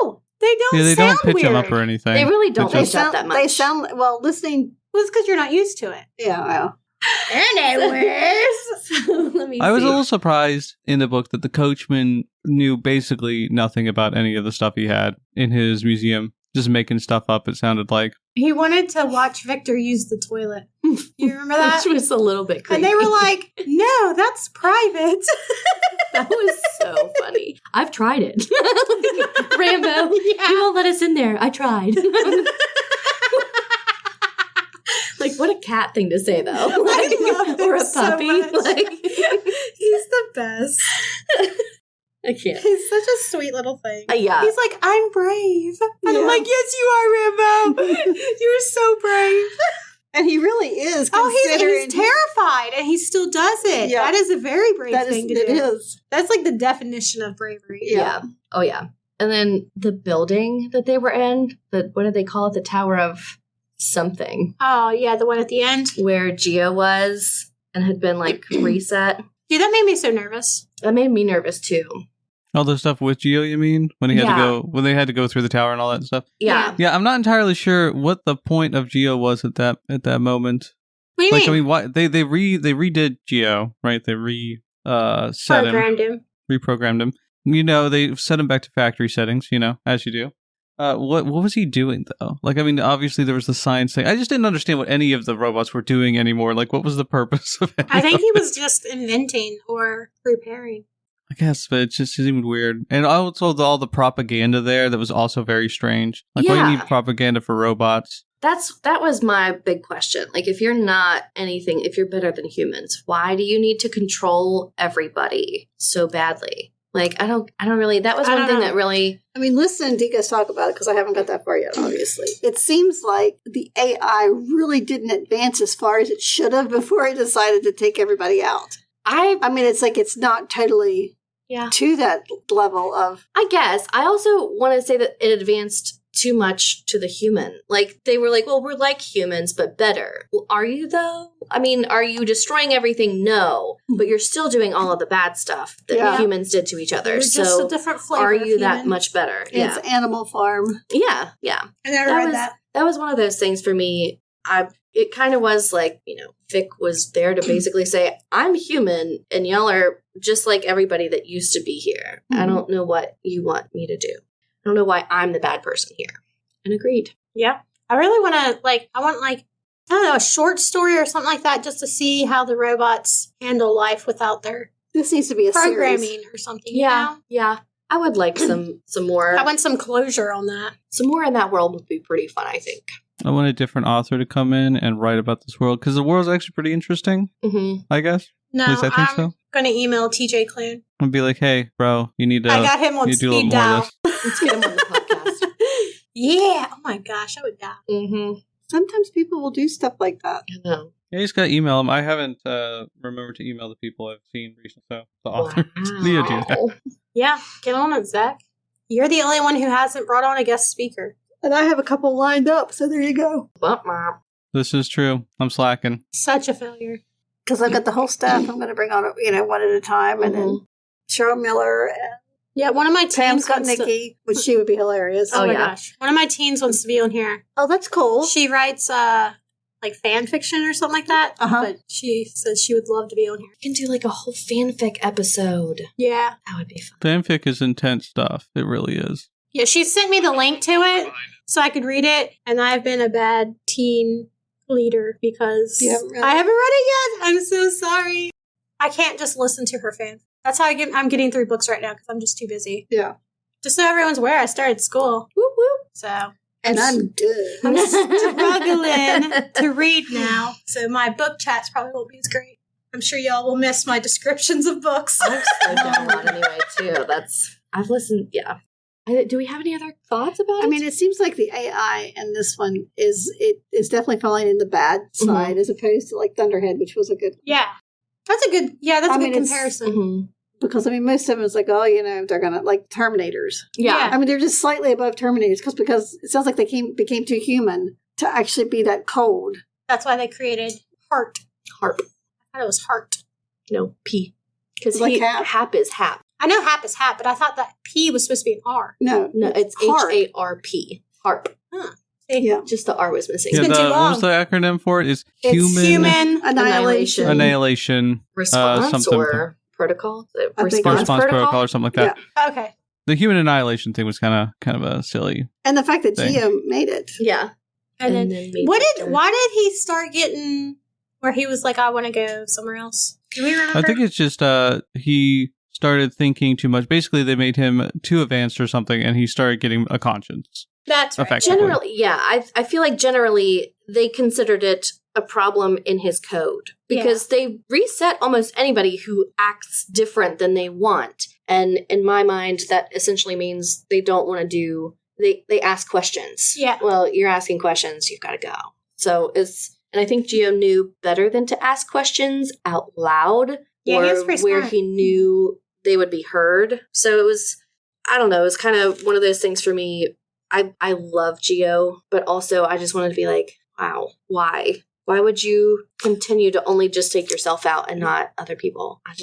Speaker 3: normal. They don't
Speaker 1: Yeah, they
Speaker 3: sound
Speaker 1: don't pitch
Speaker 3: weird.
Speaker 1: them up or anything.
Speaker 2: They really don't
Speaker 1: They
Speaker 2: pitch up that much.
Speaker 4: They sound well. Listening.
Speaker 3: Well, it's because you're not used to it.
Speaker 4: Yeah. Well.
Speaker 2: Anyways, let me
Speaker 1: I was
Speaker 2: see.
Speaker 1: a little surprised in the book that the coachman knew basically nothing about any of the stuff he had in his museum. Just making stuff up, it sounded like.
Speaker 3: He wanted to watch Victor use the toilet. You remember that?
Speaker 2: Which was a little bit creepy.
Speaker 3: And they were like, no, that's private.
Speaker 2: That was so funny. I've tried it. Rambo,
Speaker 3: Yeah.
Speaker 2: you won't let us in there. I tried. Like, what a cat thing to say, though. Like,
Speaker 3: love him
Speaker 2: or a
Speaker 3: so
Speaker 2: puppy.
Speaker 3: much.
Speaker 2: Like,
Speaker 3: He's the best.
Speaker 2: I can't.
Speaker 3: He's such a sweet little thing.
Speaker 2: Yeah.
Speaker 3: He's like, I'm brave. And I'm
Speaker 4: Yeah.
Speaker 3: like, yes, you are, Rambo. You're so brave.
Speaker 4: And he really is.
Speaker 3: Oh,
Speaker 4: Considering
Speaker 3: he's terrified, and he still does it.
Speaker 4: Yeah.
Speaker 3: That is a very brave
Speaker 4: that
Speaker 3: thing
Speaker 4: is.
Speaker 3: to do.
Speaker 4: It is.
Speaker 3: That's like the definition of bravery.
Speaker 2: Yeah. Oh, yeah. And then the building that they were in, what did they call it? The Tower of something,
Speaker 3: Oh, yeah, the one at the end.
Speaker 2: where Gio was and had been, like, reset.
Speaker 3: Dude, that made me so nervous.
Speaker 2: That made me nervous, too.
Speaker 1: All the stuff with Gio, you mean? When he had
Speaker 2: Yeah.
Speaker 1: to go, when they had to go through the tower and all that stuff.
Speaker 2: Yeah.
Speaker 1: Yeah, I'm not entirely sure what the point of Gio was at that moment.
Speaker 3: What do you
Speaker 1: Like, I
Speaker 3: mean?
Speaker 1: mean, why they redid Gio, right? They set him,
Speaker 3: Programmed him.
Speaker 1: reprogrammed him. You know, they set him back to factory settings. You know, as you do. What was he doing though? Like, I mean, obviously there was the science thing. I just didn't understand what any of the robots were doing anymore. Like, what was the purpose of it?
Speaker 3: I think he was just inventing or repairing.
Speaker 1: I guess, but it just seemed weird. And also all the propaganda there that was also very strange. Like, why do you
Speaker 2: Yeah.
Speaker 1: need propaganda for robots?
Speaker 2: That was my big question. Like, if you're not anything, if you're better than humans, why do you need to control everybody so badly? Like, I don't really, that was
Speaker 3: I
Speaker 2: one
Speaker 3: don't
Speaker 2: thing
Speaker 3: know.
Speaker 2: that really,
Speaker 4: I mean, listening to you guys talk about it, because I haven't got that far yet, obviously. It seems like the AI really didn't advance as far as it should have before it decided to take everybody out. I mean, it's like it's not totally
Speaker 2: yeah,
Speaker 4: to that level of.
Speaker 2: I guess. I also want to say that it advanced too much to the human. Like, they were like, well, we're like humans, but better. Well, are you, though? I mean, are you destroying everything? No. But you're still doing all of the bad stuff that
Speaker 4: Yeah.
Speaker 2: humans did to each other.
Speaker 3: They're just
Speaker 2: So
Speaker 3: a different flavor.
Speaker 2: are
Speaker 3: of
Speaker 2: you that
Speaker 3: human.
Speaker 2: much better?
Speaker 4: It's Animal Farm.
Speaker 2: Yeah. Yeah.
Speaker 3: I never
Speaker 2: That
Speaker 3: read
Speaker 2: was-
Speaker 3: that.
Speaker 2: That was one of those things for me. It kind of was like, Vic was there to basically say, I'm human and y'all are just like everybody that used to be here. I
Speaker 4: Mhm.
Speaker 2: don't know what you want me to do. I don't know why I'm the bad person here. And agreed.
Speaker 3: Yeah. I really want to, I want, I don't know, a short story or something like that just to see how the robots handle life without their
Speaker 4: This needs to be a
Speaker 3: programming
Speaker 4: series.
Speaker 3: or something.
Speaker 2: Yeah. Yeah. I would like some more.
Speaker 3: I want some closure on that.
Speaker 2: Some more in that world would be pretty fun, I think.
Speaker 1: I want a different author to come in and write about this world, because the world's actually pretty interesting,
Speaker 2: Mm-hmm.
Speaker 1: I guess.
Speaker 3: No,
Speaker 1: At least I think
Speaker 3: I'm
Speaker 1: so.
Speaker 3: going to email TJ Clune.
Speaker 1: I'll be like, hey, bro, you need to,
Speaker 3: I got him on
Speaker 1: you do a little
Speaker 3: speed
Speaker 1: more
Speaker 3: dial.
Speaker 1: of this.
Speaker 2: Let's get him on the podcast.
Speaker 3: Yeah. Oh my gosh, I would die.
Speaker 2: Mm-hmm.
Speaker 4: Sometimes people will do stuff like that.
Speaker 2: I know.
Speaker 1: Yeah, you just gotta email them. I haven't remembered to email the people I've seen recently, so the author. Need to do that.
Speaker 2: Wow.
Speaker 3: Yeah, get on it, Zach. You're the only one who hasn't brought on a guest speaker.
Speaker 4: And I have a couple lined up, so there you go.
Speaker 2: Bump, bump.
Speaker 1: This is true. I'm slacking.
Speaker 3: Such a failure.
Speaker 4: Because I've got the whole staff I'm going to bring on, one at a time. And then Cheryl Miller and
Speaker 3: Yeah, one of my
Speaker 4: Pam's
Speaker 3: teens
Speaker 4: got
Speaker 3: wants to...
Speaker 4: Nikki, which she would be hilarious.
Speaker 3: Oh, my
Speaker 2: yeah.
Speaker 3: gosh. One of my teens wants to be on here.
Speaker 4: Oh, that's cool.
Speaker 3: She writes, like, fan fiction or something like that. But she says she would love to be on here.
Speaker 2: You can do like a whole fanfic episode.
Speaker 3: Yeah.
Speaker 2: That would be fun.
Speaker 1: Fanfic is intense stuff. It really is.
Speaker 3: Yeah, she sent me the link to it so I could read it, and I've been a bad teen leader because I haven't read it yet. I'm so sorry. I can't just listen to her fan. That's how I'm getting through books right now because I'm just too busy.
Speaker 4: Yeah.
Speaker 3: Just so everyone's aware, I started school.
Speaker 2: Whoop whoop.
Speaker 3: So.
Speaker 4: And I'm good.
Speaker 3: I'm struggling to read now, so my book chats probably won't be as great. I'm sure y'all will miss my descriptions of books.
Speaker 2: I've slowed down a lot anyway, too. I've listened, yeah. Do we have any other thoughts about it?
Speaker 4: I mean, it seems like the AI in this one is definitely falling in the bad side as opposed to like Thunderhead, which was a good.
Speaker 3: Yeah, that's a good comparison.
Speaker 4: Because most of them is like, they're gonna like Terminators.
Speaker 2: Yeah.
Speaker 4: I mean, they're just slightly above Terminators because it sounds like they became too human to actually be that cold.
Speaker 3: That's why they created Harp.
Speaker 2: I
Speaker 3: thought it was Heart.
Speaker 2: No, P. Because
Speaker 4: like
Speaker 2: Hap is Hap.
Speaker 3: I know Hap is Hap, but I thought that P was supposed to be an R.
Speaker 4: No,
Speaker 2: it's
Speaker 4: Harp.
Speaker 2: Harp. Harp.
Speaker 3: Huh.
Speaker 4: Yeah.
Speaker 2: Just the R was missing.
Speaker 3: It's been too long.
Speaker 1: What was the acronym for it? It's
Speaker 3: human
Speaker 4: annihilation.
Speaker 1: Annihilation.
Speaker 2: Response
Speaker 1: something.
Speaker 2: or protocol?
Speaker 1: Response protocol or something like that.
Speaker 3: Yeah. Okay.
Speaker 1: The human annihilation thing was kind of a silly.
Speaker 4: And the fact that
Speaker 1: thing.
Speaker 4: Geo made it.
Speaker 2: Yeah.
Speaker 3: And then why did he start getting where he was like, I want to go somewhere else? Do we remember?
Speaker 1: I think it's just he started thinking too much. Basically, they made him too advanced or something, and he started getting a conscience.
Speaker 3: That's right.
Speaker 1: Effectively.
Speaker 2: Generally, yeah. I feel like generally they considered it a problem in his code because they reset almost anybody who acts different than they want. And in my mind, that essentially means they don't want to do, they ask questions.
Speaker 3: Yeah.
Speaker 2: Well, you're asking questions, you've got to go. So and I think Geo knew better than to ask questions out loud.
Speaker 3: Yeah, he was pretty
Speaker 2: where
Speaker 3: smart.
Speaker 2: he knew they would be heard. So it was, I don't know, it was kind of one of those things for me. I love Geo, but also I just wanted to be like, wow, why? Why would you continue to only just take yourself out and not other people? I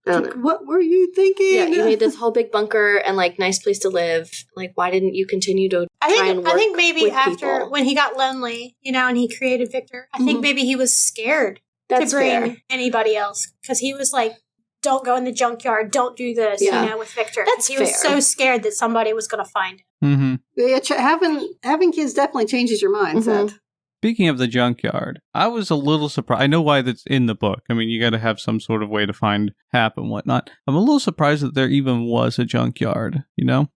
Speaker 2: don't know.
Speaker 4: What were you thinking?
Speaker 2: Yeah, you made this whole big bunker and like nice place to live. Like, why didn't you continue to try and work
Speaker 3: I think maybe
Speaker 2: with
Speaker 3: after
Speaker 2: people?
Speaker 3: when he got lonely, and he created Victor, I think maybe he was scared
Speaker 2: That's
Speaker 3: to bring
Speaker 2: fair.
Speaker 3: anybody else because he was like, don't go in the junkyard, don't do this, with Victor.
Speaker 2: That's
Speaker 3: he was
Speaker 2: fair.
Speaker 3: so scared that somebody was going to find him.
Speaker 1: Mm-hmm.
Speaker 4: Yeah, having kids definitely changes your mindset.
Speaker 2: Mm-hmm.
Speaker 1: Speaking of the junkyard, I was a little surprised. I know why that's in the book. I mean, you got to have some sort of way to find Hap and whatnot. I'm a little surprised that there even was a junkyard,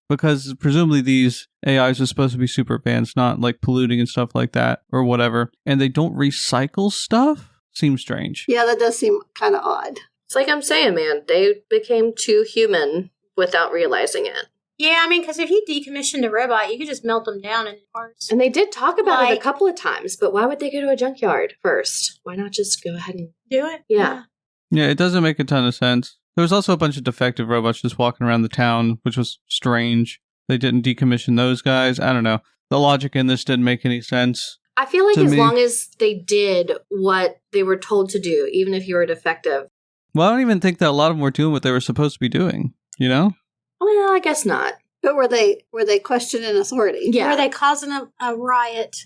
Speaker 1: because presumably these AIs are supposed to be super advanced, not like polluting and stuff like that or whatever. And they don't recycle stuff? Seems strange.
Speaker 4: Yeah, that does seem kind of odd.
Speaker 2: It's like I'm saying, man, they became too human without realizing it.
Speaker 3: Yeah, I mean, because if you decommissioned a robot, you could just melt them down into parts.
Speaker 2: And they did talk about it a couple of times, but why would they go to a junkyard first? Why not just go ahead and
Speaker 3: do it?
Speaker 2: Yeah.
Speaker 1: Yeah, it doesn't make a ton of sense. There was also a bunch of defective robots just walking around the town, which was strange. They didn't decommission those guys. I don't know. The logic in this didn't make any sense.
Speaker 2: I feel like as
Speaker 1: me.
Speaker 2: long as they did what they were told to do, even if you were defective.
Speaker 1: Well, I don't even think that a lot of them were doing what they were supposed to be doing,
Speaker 2: Well, I guess not.
Speaker 4: But were they questioning authority?
Speaker 2: Yeah.
Speaker 3: Were they causing a riot?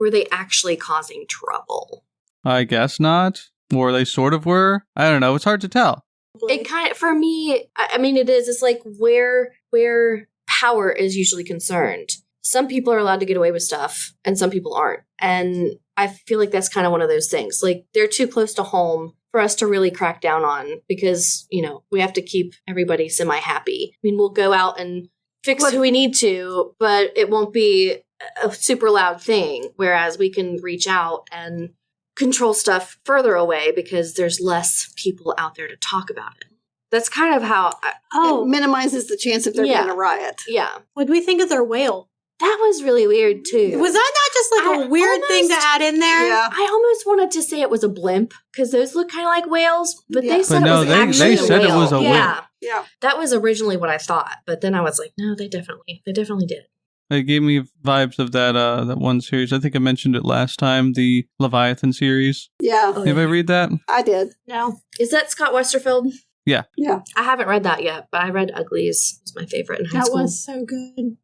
Speaker 2: Were they actually causing trouble?
Speaker 1: I guess not. Or they sort of were. I don't know. It's hard to tell.
Speaker 2: It kind of, for me, I mean, it is. It's like where power is usually concerned. Some people are allowed to get away with stuff, and some people aren't. And I feel like that's kind of one of those things. Like, they're too close to home for us to really crack down on because, we have to keep everybody semi-happy. I mean, we'll go out and fix who we need to, but it won't be a super loud thing. Whereas we can reach out and control stuff further away because there's less people out there to talk about it. That's kind of how...
Speaker 4: It minimizes the chance of there being a riot.
Speaker 2: Yeah.
Speaker 3: What do we think of their whale?
Speaker 2: That was really weird, too.
Speaker 3: Was that not just like a weird thing to add in there?
Speaker 4: Yeah.
Speaker 2: I almost wanted to say it was a blimp, because those look kind of like whales, but they said
Speaker 1: But no,
Speaker 2: it was
Speaker 1: they
Speaker 2: actually
Speaker 1: said
Speaker 2: a
Speaker 1: it
Speaker 2: whale.
Speaker 1: was a whale.
Speaker 2: Yeah.
Speaker 4: Yeah.
Speaker 2: That was originally what I thought, but then I was like, no, they definitely did.
Speaker 1: It gave me vibes of that one series. I think I mentioned it last time, the Leviathan series.
Speaker 4: Yeah.
Speaker 2: Oh,
Speaker 1: Anybody read that?
Speaker 4: I did.
Speaker 3: No.
Speaker 2: Is that Scott Westerfeld?
Speaker 1: Yeah.
Speaker 4: Yeah.
Speaker 2: I haven't read that yet, but I read Uglies. It was my favorite in high
Speaker 3: That
Speaker 2: school.
Speaker 3: was so good. Man,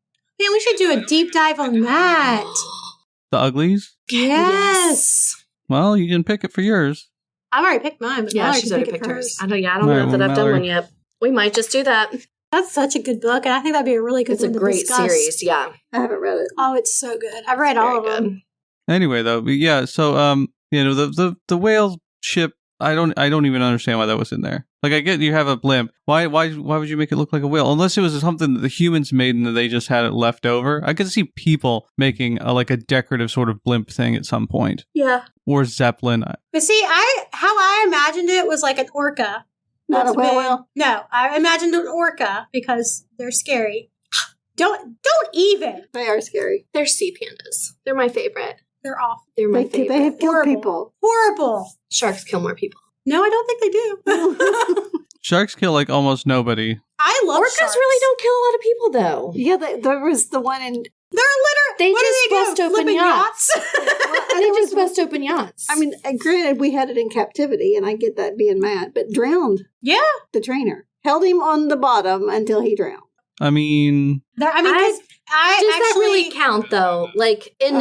Speaker 3: we should do a deep dive on that.
Speaker 1: The Uglies?
Speaker 3: Yes.
Speaker 1: Well, you can pick it for yours.
Speaker 3: I've already picked mine, but
Speaker 2: Yeah,
Speaker 3: Mallory
Speaker 2: she's
Speaker 3: can
Speaker 2: already
Speaker 3: pick it
Speaker 2: picked
Speaker 3: for
Speaker 2: hers.
Speaker 3: hers.
Speaker 2: I don't
Speaker 1: All
Speaker 2: know
Speaker 1: right,
Speaker 2: that I've done
Speaker 1: Mallory.
Speaker 2: one yet. We might just do that.
Speaker 3: That's such a good book, and I think that'd be a really good
Speaker 2: It's a
Speaker 3: one to
Speaker 2: great
Speaker 3: discuss.
Speaker 2: series, yeah.
Speaker 4: I haven't read it.
Speaker 3: Oh, it's so good. I've read all of
Speaker 2: Very
Speaker 3: them.
Speaker 2: good.
Speaker 1: Anyway, though, but yeah, so the whale ship, I don't even understand why that was in there. Like, I get you have a blimp. Why would you make it look like a whale? Unless it was something that the humans made and that they just had it left over. I could see people making a decorative sort of blimp thing at some point.
Speaker 2: Yeah.
Speaker 1: Or Zeppelin.
Speaker 3: But see, how I imagined it was like an orca.
Speaker 4: Not
Speaker 3: That's
Speaker 4: a whale
Speaker 3: big.
Speaker 4: whale?
Speaker 3: No, I imagined an orca because they're scary. Don't even.
Speaker 4: They are scary.
Speaker 2: They're sea pandas. They're my favorite.
Speaker 3: They're awful.
Speaker 2: They're my
Speaker 4: They
Speaker 2: favorite.
Speaker 4: have killed
Speaker 3: Horrible.
Speaker 4: people.
Speaker 3: Horrible.
Speaker 2: Sharks kill more people.
Speaker 3: No, I don't think they do.
Speaker 1: Sharks kill like almost nobody.
Speaker 3: I love
Speaker 2: Orcas
Speaker 3: sharks.
Speaker 2: really don't kill a lot of people, though.
Speaker 4: Yeah, there was the one in.
Speaker 3: They're literally.
Speaker 2: They
Speaker 3: what
Speaker 2: just
Speaker 3: do they
Speaker 2: bust
Speaker 3: do?
Speaker 2: open
Speaker 3: Flipping
Speaker 2: yachts.
Speaker 3: yachts?
Speaker 2: They just bust open yachts.
Speaker 4: I mean, granted, we had it in captivity, and I get that being mad, but drowned
Speaker 3: Yeah.
Speaker 4: the trainer. Held him on the bottom until he drowned.
Speaker 1: I mean,
Speaker 3: I mean, 'cause I
Speaker 2: does
Speaker 3: actually
Speaker 2: that really count, though? Like in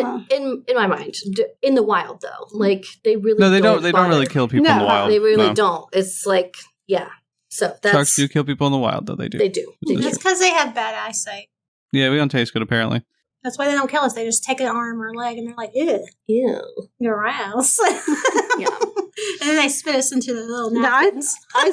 Speaker 2: my mind, in the wild, though, like they really
Speaker 1: no, they don't. They don't
Speaker 2: bother.
Speaker 1: really kill people in the
Speaker 4: No,
Speaker 1: wild.
Speaker 2: They really
Speaker 1: No.
Speaker 2: don't. It's like, yeah. So that's
Speaker 1: Sharks do kill people in the wild, though. They do.
Speaker 2: They do. They do.
Speaker 3: That's because they have bad eyesight.
Speaker 1: Yeah, we don't taste good, apparently.
Speaker 3: That's why they don't kill us. They just take an arm or a leg and they're like, ew,
Speaker 2: Ew.
Speaker 3: your ass.
Speaker 2: Yeah.
Speaker 3: And then they spit us into the little
Speaker 4: No,
Speaker 3: napkins.
Speaker 2: I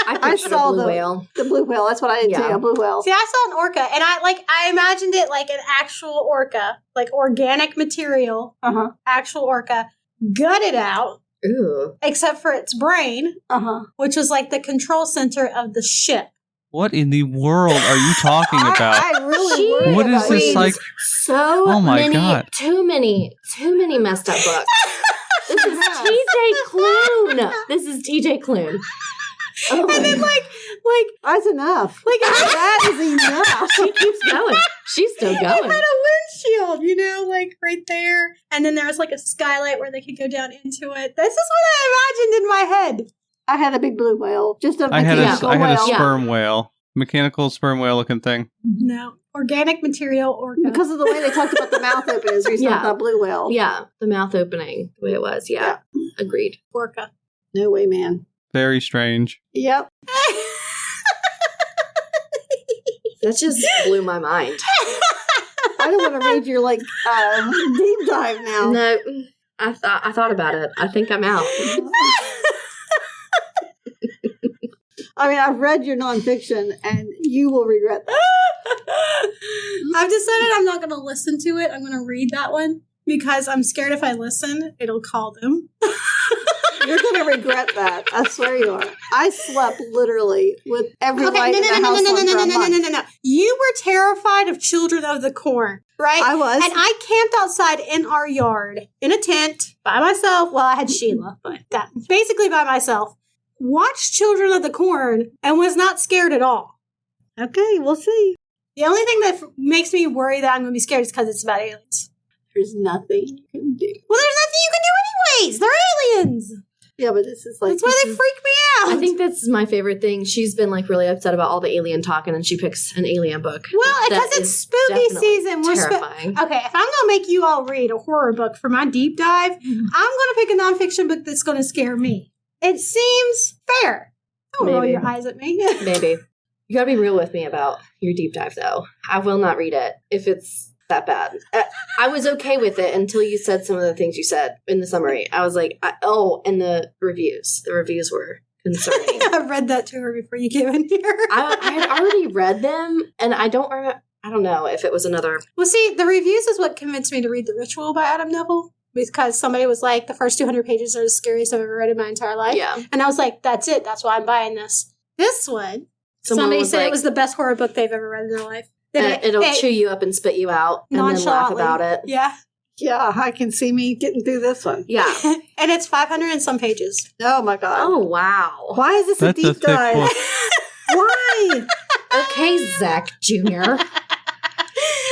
Speaker 4: I
Speaker 2: pictured
Speaker 4: saw
Speaker 2: a blue
Speaker 4: the
Speaker 2: whale.
Speaker 4: blue whale. That's what I did
Speaker 2: Yeah.
Speaker 4: too. A blue whale.
Speaker 3: See, I saw an orca, and I imagined it like an actual orca, like organic material,
Speaker 4: Uh-huh.
Speaker 3: actual orca, gutted out,
Speaker 2: Ooh.
Speaker 3: except for its brain,
Speaker 4: Uh-huh.
Speaker 3: which was like the control center of the ship.
Speaker 1: What in the world are you talking about?
Speaker 4: I really
Speaker 2: She
Speaker 4: worried
Speaker 1: What is
Speaker 4: about
Speaker 1: this
Speaker 4: you.
Speaker 1: like?
Speaker 2: So
Speaker 1: Oh my
Speaker 2: many,
Speaker 1: God.
Speaker 2: too many messed up books. This is TJ Klune. This is TJ Klune. Oh my
Speaker 3: And then
Speaker 2: God.
Speaker 3: like
Speaker 4: That's enough. That is enough.
Speaker 2: She keeps going. She's still
Speaker 3: it
Speaker 2: going.
Speaker 3: had a windshield, like right there, and then there was like a skylight where they could go down into it. This is what I imagined in my head.
Speaker 4: I had a big blue whale. Just a
Speaker 1: I had
Speaker 4: mechanical
Speaker 1: a
Speaker 4: whale.
Speaker 1: sperm whale, mechanical sperm whale looking thing.
Speaker 3: No, organic material orca.
Speaker 4: Because of the way they talked about the mouth open is the reason I
Speaker 2: Yeah.
Speaker 4: thought blue whale.
Speaker 2: Yeah, the mouth opening, the way it was. Yeah, agreed.
Speaker 3: orca.
Speaker 4: No way, man.
Speaker 1: Very strange.
Speaker 4: Yep.
Speaker 2: That just blew my mind.
Speaker 4: I don't want to read your deep dive now.
Speaker 2: No, I thought about it. I think I'm out.
Speaker 4: I mean, I've read your nonfiction, and you will regret that.
Speaker 3: I've decided I'm not going to listen to it. I'm going to read that one because I'm scared if I listen, it'll call them.
Speaker 4: You're going to regret that. I swear you are. I slept literally with every light in the house on for a month.
Speaker 3: No. You were terrified of Children of the Corn, right?
Speaker 4: I was.
Speaker 3: And I camped outside in our yard in a tent by myself. Well, I had Sheila, but that basically by myself. Watched Children of the Corn and was not scared at all.
Speaker 4: Okay, we'll see.
Speaker 3: The only thing that makes me worry that I'm going to be scared is because it's about aliens.
Speaker 4: There's nothing you can do.
Speaker 3: Well, there's nothing you can do anyways. They're aliens.
Speaker 4: Yeah, but this is like...
Speaker 3: That's why they freak me out.
Speaker 2: I think that's my favorite thing. She's been like really upset about all the alien talk, and then she picks an alien book.
Speaker 3: Well,
Speaker 2: That
Speaker 3: because it's
Speaker 2: is
Speaker 3: spooky
Speaker 2: definitely
Speaker 3: season.
Speaker 2: terrifying.
Speaker 3: Okay, if I'm going to make you all read a horror book for my deep dive, I'm going to pick a nonfiction book that's going to scare me. It seems fair. Don't roll
Speaker 2: Maybe.
Speaker 3: your eyes at me.
Speaker 2: Maybe. You gotta be real with me about your deep dive, though. I will not read it if it's that bad. I was okay with it until you said some of the things you said in the summary. I was like, and the reviews. The reviews were concerning.
Speaker 3: I read that to her before you came in here.
Speaker 2: I had already read them, and I don't remember. I don't know if it was another.
Speaker 3: Well, see, the reviews is what convinced me to read The Ritual by Adam Neville. Because somebody was like, the first 200 pages are the scariest I've ever read in my entire life.
Speaker 2: Yeah.
Speaker 3: And I was like, that's it. That's why I'm buying this. This one,
Speaker 2: Someone
Speaker 3: somebody
Speaker 2: was
Speaker 3: said
Speaker 2: like,
Speaker 3: it was the best horror book they've ever read in their life. Then
Speaker 2: it'll chew you up and spit you out, and then laugh
Speaker 3: nonchalantly.
Speaker 2: about it.
Speaker 3: Yeah.
Speaker 4: Yeah, I can see me getting through this one.
Speaker 2: Yeah.
Speaker 3: And it's 500 and some pages.
Speaker 4: Oh, my God.
Speaker 2: Oh, wow.
Speaker 4: Why is this
Speaker 1: That's
Speaker 4: a
Speaker 1: a
Speaker 4: deep
Speaker 1: thick
Speaker 4: dive?
Speaker 1: book.
Speaker 4: Why?
Speaker 2: Okay, Zach Jr.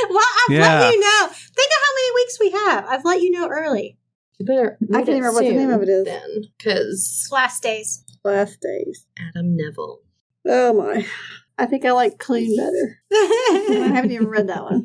Speaker 3: Well, I let you know. Think of how many weeks we have. I've let you know early.
Speaker 2: You better.
Speaker 4: I can't remember what the name of it is.
Speaker 2: Then, because
Speaker 3: Last days.
Speaker 4: Last days.
Speaker 2: Adam Neville.
Speaker 4: Oh my. I think I like Clune better. I haven't even read that one.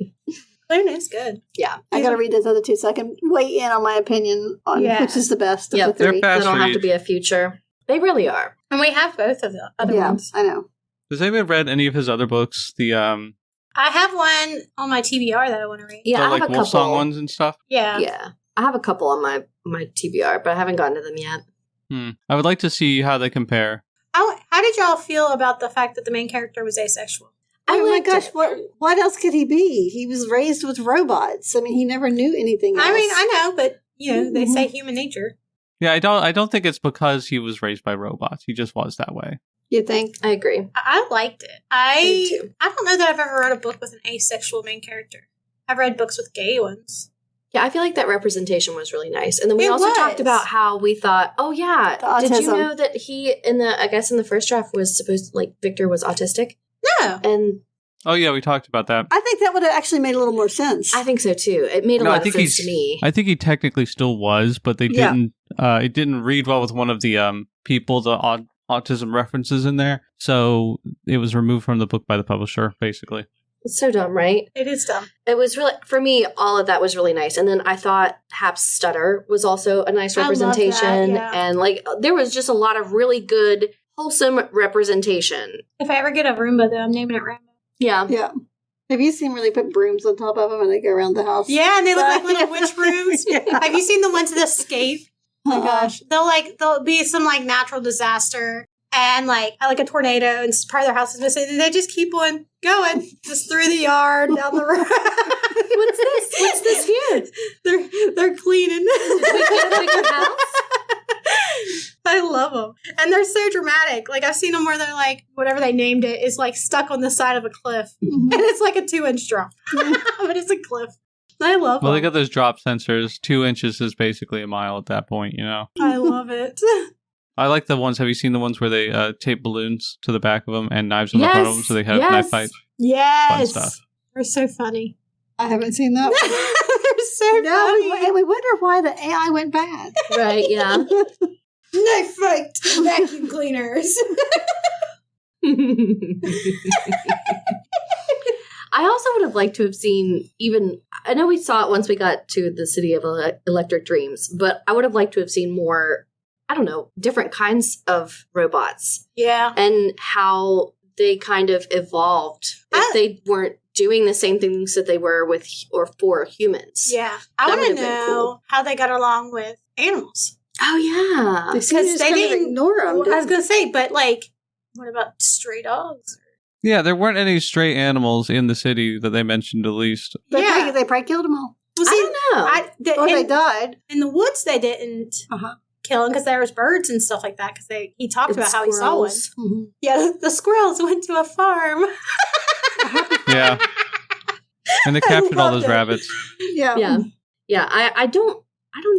Speaker 3: Clune is good.
Speaker 2: Yeah.
Speaker 4: I gotta read those other two so I can weigh in on my opinion on which is the best of the
Speaker 1: They're
Speaker 4: three.
Speaker 1: fast
Speaker 2: They don't have
Speaker 1: read.
Speaker 2: to be a future. They really are.
Speaker 3: And we have both of the other ones.
Speaker 4: I know.
Speaker 1: Has anybody read any of his other books? The
Speaker 3: I have one on my TBR that I want to read.
Speaker 2: Yeah,
Speaker 1: the,
Speaker 2: I
Speaker 1: like
Speaker 2: have a
Speaker 1: Wolf
Speaker 2: couple.
Speaker 1: Song ones and stuff?
Speaker 3: Yeah.
Speaker 2: Yeah. I have a couple on my TBR, but I haven't gotten to them yet.
Speaker 1: I would like to see how they compare.
Speaker 3: How did y'all feel about the fact that the main character was asexual?
Speaker 4: Oh my
Speaker 2: liked
Speaker 4: gosh,
Speaker 2: it.
Speaker 4: what else could he be? He was raised with robots. I mean, he never knew anything else.
Speaker 3: I mean, I know, but they say human nature.
Speaker 1: Yeah, I don't think it's because he was raised by robots. He just was that way.
Speaker 4: You think?
Speaker 2: I agree.
Speaker 3: I liked it.
Speaker 2: Me too.
Speaker 3: I don't know that I've ever read a book with an asexual main character. I've read books with gay ones.
Speaker 2: Yeah, I feel like that representation was really nice. And then we
Speaker 3: It
Speaker 2: also
Speaker 3: was.
Speaker 2: talked about how we thought, oh yeah,
Speaker 4: The
Speaker 2: did you
Speaker 4: autism.
Speaker 2: know that he in the first draft was supposed to, like, Victor was autistic?
Speaker 3: No.
Speaker 2: And
Speaker 1: Oh yeah, we talked about that.
Speaker 4: I think that would have actually made a little more sense.
Speaker 2: I think so too. It made a
Speaker 1: No, I
Speaker 2: lot of
Speaker 1: think
Speaker 2: sense
Speaker 1: he's-
Speaker 2: to me.
Speaker 1: I think he technically still was, but they
Speaker 4: Yeah.
Speaker 1: didn't. It didn't read well with one of the people, the autism references in there, so it was removed from the book by the publisher, basically.
Speaker 2: It's so dumb, right?
Speaker 3: It is dumb.
Speaker 2: It was really, for me, all of that was really nice. And then I thought Hap's stutter was also a nice
Speaker 3: I love that,
Speaker 2: representation.
Speaker 3: yeah.
Speaker 2: And like, there was just a lot of really good, wholesome representation.
Speaker 3: If I ever get a Roomba, though, I'm naming it Rambo.
Speaker 2: Yeah.
Speaker 4: Yeah. Have you seen where they put brooms on top of them and they go around the house?
Speaker 3: Yeah, and they look like little witch brooms.
Speaker 4: Yeah.
Speaker 3: Have you seen the ones that escape? Oh my gosh. There'll be some like natural disaster and like a tornado and part of their house is missing. And they just keep on going just through the yard, down the road.
Speaker 2: What's this? What's this here?
Speaker 3: They're cleaning.
Speaker 2: We could have your house?
Speaker 3: I love them. And they're so dramatic. Like, I've seen them where they're like, whatever they named it is like stuck on the side of a cliff.
Speaker 4: Mhm.
Speaker 3: And it's like a 2-inch drop. But it's a cliff. I love
Speaker 1: Well, they
Speaker 3: them.
Speaker 1: got those drop sensors. 2 inches is basically a mile at that point, you know.
Speaker 3: I love it.
Speaker 1: I like the ones. Have you seen the ones where they tape balloons to the back of them and knives on the front of them, so they have knife fights?
Speaker 3: Yes.
Speaker 1: Fun stuff.
Speaker 3: They're so funny.
Speaker 4: I haven't seen that one.
Speaker 3: They're so
Speaker 4: No,
Speaker 3: funny.
Speaker 4: and we wonder why the AI went bad.
Speaker 2: Right, yeah.
Speaker 3: Knife fight vacuum cleaners.
Speaker 2: I also would have liked to have seen I know we saw it once we got to the City of Electric Dreams, but I would have liked to have seen more, I don't know, different kinds of robots
Speaker 3: Yeah.
Speaker 2: and how they kind of evolved if they weren't doing the same things that they were with or for humans.
Speaker 3: Yeah. I
Speaker 2: That
Speaker 3: want to
Speaker 2: would've been
Speaker 3: know
Speaker 2: cool.
Speaker 3: how they got along with animals.
Speaker 2: Oh, yeah.
Speaker 4: They seem to
Speaker 3: Because
Speaker 4: just
Speaker 3: they
Speaker 4: kind of
Speaker 3: didn't
Speaker 4: ignore them.
Speaker 3: I was going to say, but like, what about stray dogs?
Speaker 1: Yeah, there weren't any stray animals in the city that they mentioned, at least.
Speaker 3: Yeah.
Speaker 4: They probably killed them all.
Speaker 3: Well,
Speaker 2: I
Speaker 3: see,
Speaker 2: don't know.
Speaker 4: Or they
Speaker 3: in,
Speaker 4: died.
Speaker 3: in the woods, they didn't
Speaker 4: Uh-huh.
Speaker 3: kill them because there was birds and stuff like that. Because he talked
Speaker 2: And
Speaker 3: about how he saw one.
Speaker 2: squirrels.
Speaker 4: Mhm.
Speaker 3: Yeah, the squirrels went to a farm.
Speaker 1: Yeah. And they captured all
Speaker 3: loved
Speaker 1: those
Speaker 3: it.
Speaker 1: rabbits.
Speaker 4: Yeah.
Speaker 2: Yeah. Yeah. I don't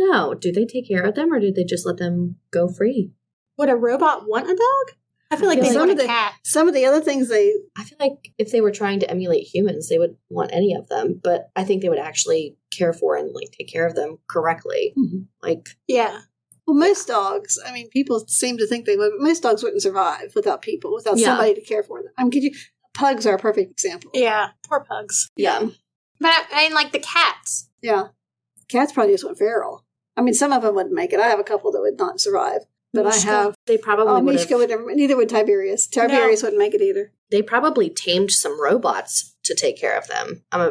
Speaker 2: know. Do they take care of them or did they just let them go free?
Speaker 3: Would a robot want a dog? I feel like
Speaker 2: Yeah,
Speaker 3: they
Speaker 4: some
Speaker 3: want
Speaker 4: of
Speaker 3: a
Speaker 4: the-
Speaker 3: cat.
Speaker 4: Some of the other things they
Speaker 2: I feel like if they were trying to emulate humans, they would want any of them, but I think they would actually care for and like take care of them correctly.
Speaker 4: Mhm.
Speaker 2: Like,
Speaker 3: Yeah.
Speaker 4: well, most dogs, I mean, people seem to think they would, but most dogs wouldn't survive without people, without
Speaker 2: Yeah.
Speaker 4: somebody to care for them. I mean, pugs are a perfect example.
Speaker 3: Yeah. Poor pugs.
Speaker 2: yeah.
Speaker 3: But I mean, like the cats.
Speaker 4: Yeah. Cats probably just went feral. I mean, some of them wouldn't make it. I have a couple that would not survive. But
Speaker 3: Mishka.
Speaker 4: I have,
Speaker 2: They probably would
Speaker 4: Mishka
Speaker 2: have,
Speaker 4: would never, neither would Tiberius. Tiberius wouldn't make it either.
Speaker 2: they probably tamed some robots to take care of them. I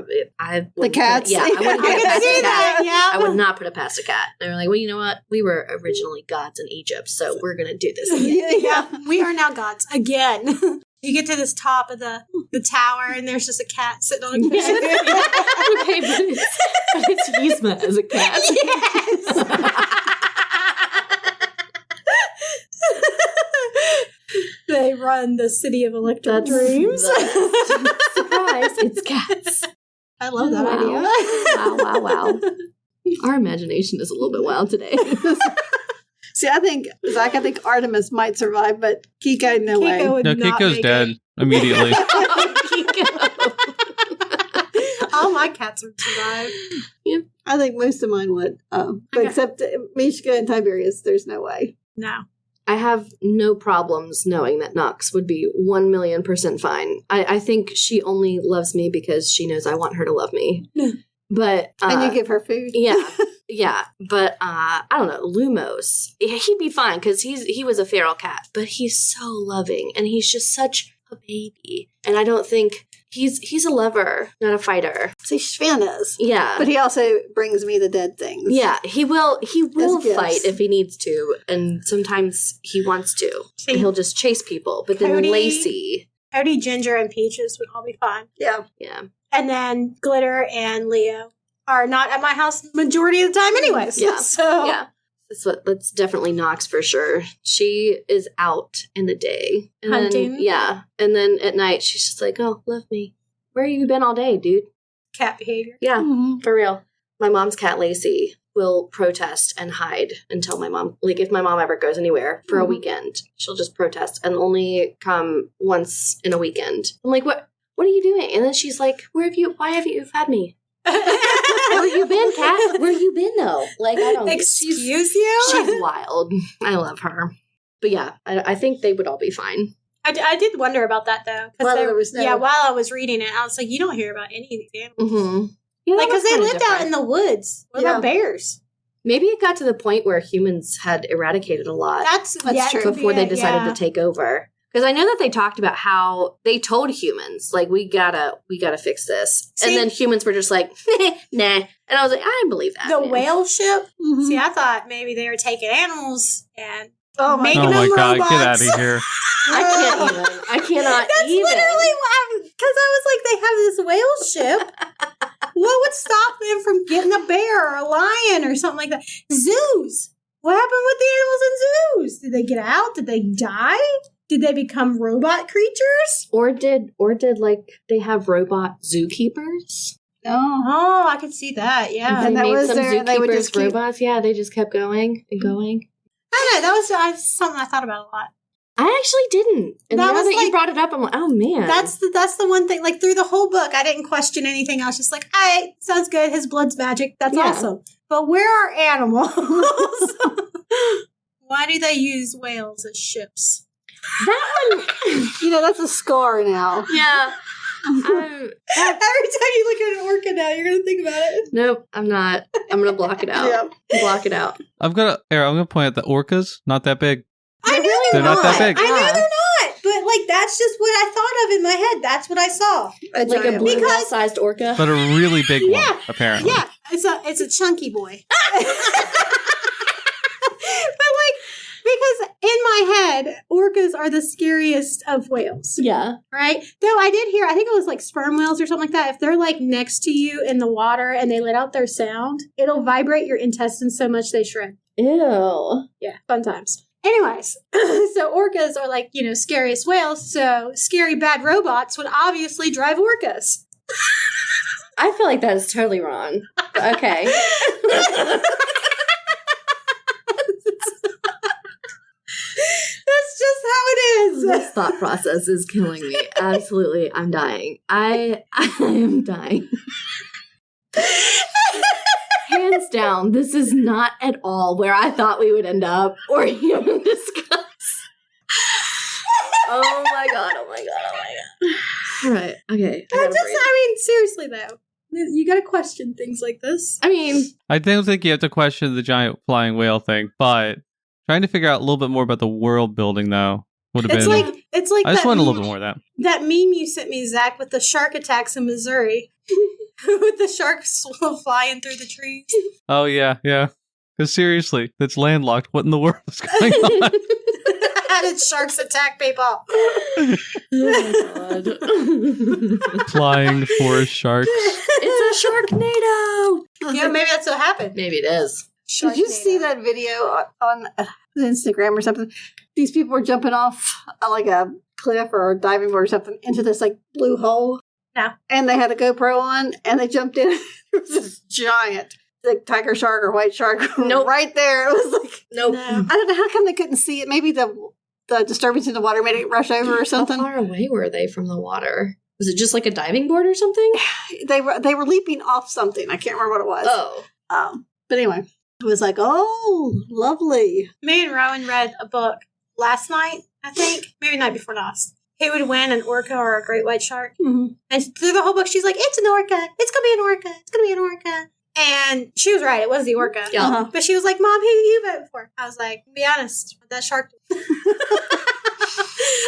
Speaker 2: wouldn't
Speaker 4: cats?
Speaker 2: Put, yeah, I wouldn't
Speaker 3: I
Speaker 2: put it
Speaker 3: can
Speaker 2: past
Speaker 3: see
Speaker 2: a cat.
Speaker 3: that. Yeah.
Speaker 2: I would not put it past a cat. They were like, well, you know what? We were originally gods in Egypt, so we're going to do this again.
Speaker 3: Yeah, we are now gods again. You get to this top of the tower, and there's just a cat sitting on a cushion.
Speaker 2: Okay, but it's Yzma as a cat.
Speaker 3: They run the city of electric
Speaker 2: That's
Speaker 3: dreams.
Speaker 2: Surprise, it's cats.
Speaker 3: I love that
Speaker 2: Wow.
Speaker 3: idea.
Speaker 2: Wow. Our imagination is a little bit wild today.
Speaker 4: See, I think Artemis might survive, but Kiko, no way.
Speaker 3: would
Speaker 1: No,
Speaker 3: not
Speaker 1: Kiko's
Speaker 3: make
Speaker 1: dead
Speaker 3: it.
Speaker 1: immediately.
Speaker 3: All my cats would survive.
Speaker 4: I think most of mine would. But except Mishka and Tiberius, there's no way.
Speaker 3: No.
Speaker 2: I have no problems knowing that Nox would be 1,000,000% fine. I think she only loves me because she knows I want her to love me. But
Speaker 4: and you give her food.
Speaker 2: Yeah. But I don't know. Lumos, he'd be fine because he was a feral cat, but he's so loving and he's just such a baby. And I don't think he's a lover, not a fighter.
Speaker 4: See, Sven is.
Speaker 2: Yeah,
Speaker 4: but he also brings me the dead things.
Speaker 2: Yeah, he will
Speaker 4: As
Speaker 2: fight
Speaker 4: gifts.
Speaker 2: if he needs to, and sometimes he wants to.
Speaker 3: See,
Speaker 2: and he'll just chase people. But then
Speaker 3: Cody-
Speaker 2: Lacey,
Speaker 3: Ginger, and Peaches would all be fine.
Speaker 4: Yeah.
Speaker 3: And then Glitter and Leo are not at my house majority of the time anyways.
Speaker 2: Yeah.
Speaker 3: So
Speaker 2: yeah. That's definitely Nox for sure. She is out in the day. And
Speaker 3: Hunting.
Speaker 2: Then, and then at night she's just like, oh, love me. Where have you been all day, dude?
Speaker 3: cat behavior.
Speaker 2: Yeah, for real. My mom's cat, Lacey, will protest and hide until my mom, like if my mom ever goes anywhere for a weekend, she'll just protest and only come once in a weekend. I'm like, what are you doing? And then she's like, why haven't you fed me? Where you been, cat? Where you been, though? Like, I don't
Speaker 3: Excuse you?
Speaker 2: She's wild. I love her. But yeah, I think they would all be fine.
Speaker 3: I did wonder about that, though.
Speaker 4: Well, there was no...
Speaker 3: Yeah, while I was reading it, I was like, you don't hear about any of these animals.
Speaker 2: Mm-hmm. Yeah,
Speaker 3: like, because they lived out in the woods. What about bears?
Speaker 2: Maybe it got to the point where humans had eradicated a lot.
Speaker 3: That's true.
Speaker 2: Before they decided to take over. Because I know that they talked about how they told humans, like, we gotta fix this.
Speaker 3: See,
Speaker 2: and then humans were just like, nah. And I was like, I believe that.
Speaker 3: The whale ship?
Speaker 4: Mm-hmm.
Speaker 3: See, I thought maybe they were taking animals and
Speaker 1: Oh
Speaker 3: making them
Speaker 1: my god,
Speaker 3: robots.
Speaker 1: get out of here.
Speaker 2: I cannot
Speaker 3: That's
Speaker 2: even.
Speaker 3: literally what happened. Because I was like, they have this whale ship. What would stop them from getting a bear or a lion or something like that? Zoos. What happened with the animals in zoos? Did they get out? Did they die? Did they become robot creatures?
Speaker 2: Or did like they have robot zookeepers?
Speaker 3: Oh, I could see that. Yeah.
Speaker 4: And that
Speaker 2: made
Speaker 4: was
Speaker 2: some
Speaker 4: their- they would
Speaker 2: zookeepers
Speaker 4: just keep-
Speaker 2: robots. Yeah, they just kept going and going.
Speaker 3: I don't know. That was something I thought about a lot.
Speaker 2: I actually didn't. And
Speaker 3: That
Speaker 2: now
Speaker 3: was
Speaker 2: that you
Speaker 3: like-
Speaker 2: brought it up, I'm like, oh man.
Speaker 3: That's the one thing. Like through the whole book, I didn't question anything. I was just like, all right, sounds good. His blood's magic. That's
Speaker 2: Yeah.
Speaker 3: awesome. But where are animals? Why do they use whales as ships?
Speaker 2: that one.
Speaker 4: that's a scar now.
Speaker 2: Yeah.
Speaker 3: Every time you look at an orca now, you're going to think about it.
Speaker 2: Nope, I'm not. I'm gonna block it out.
Speaker 4: Yeah.
Speaker 2: Block it out.
Speaker 1: I'm gonna point out the orcas, not that big.
Speaker 3: I know
Speaker 1: They're not that big.
Speaker 3: I know
Speaker 2: Yeah.
Speaker 3: they're not. But like that's just what I thought of in my head. That's what I saw.
Speaker 2: Like a blue sized orca.
Speaker 1: But a really big one,
Speaker 3: Yeah.
Speaker 1: apparently.
Speaker 3: Yeah, it's a chunky boy. But like because in my head, orcas are the scariest of whales.
Speaker 2: Yeah.
Speaker 3: Right? Though I did hear, I think it was like sperm whales or something like that. If they're like next to you in the water and they let out their sound, it'll vibrate your intestines so much they shred.
Speaker 2: Ew.
Speaker 3: Yeah, fun times. Anyways, so orcas are like, scariest whales. So scary bad robots would obviously drive orcas.
Speaker 2: I feel like that is totally wrong. But okay.
Speaker 3: That's just how it is.
Speaker 2: This thought process is killing me. Absolutely, I'm dying. I am dying. Hands down, this is not at all where I thought we would end up or even discuss. Oh my god, oh my god, oh my god. All right, okay.
Speaker 3: Seriously though, you gotta question things like this.
Speaker 2: I mean,
Speaker 1: I don't think you have to question the giant flying whale thing, but trying to figure out a little bit more about the world building, though, would have
Speaker 3: It's
Speaker 1: been...
Speaker 3: like
Speaker 1: I just
Speaker 3: that
Speaker 1: want a little bit more of that.
Speaker 3: that meme you sent me, Zach, with the shark attacks in Missouri, with the sharks flying through the trees.
Speaker 1: Oh, yeah. Because seriously, it's landlocked. What in the world is going on?
Speaker 3: How did sharks attack people?
Speaker 2: oh my god.
Speaker 1: Flying forest sharks.
Speaker 2: It's a Sharknado!
Speaker 3: Yeah, maybe that's what happened.
Speaker 2: Maybe it is.
Speaker 4: Did you see that video on Instagram or something? These people were jumping off like a cliff or a diving board or something into this like blue hole.
Speaker 3: No.
Speaker 4: And they had a GoPro on and they jumped in. There was this giant like tiger shark or white shark
Speaker 2: Nope.
Speaker 4: right there. It was like,
Speaker 2: Nope.
Speaker 3: No.
Speaker 4: I don't know how come they couldn't see it. Maybe the disturbance in the water made it rush over or something.
Speaker 2: How far away were they from the water? Was it just like a diving board or something?
Speaker 4: They were leaping off something. I can't remember what it was.
Speaker 2: Oh.
Speaker 4: But anyway, it was like, oh, lovely.
Speaker 3: Me and Rowan read a book last night, I think. Maybe the night before last. Who would win, an orca or a great white shark?
Speaker 4: Mm-hmm.
Speaker 3: And through the whole book, she's like, it's an orca. It's going to be an orca. It's going to be an orca. And she was right. It was the orca.
Speaker 2: Yeah.
Speaker 4: Uh-huh.
Speaker 3: But she was like, Mom, who do you vote for? I was like, be honest. That shark.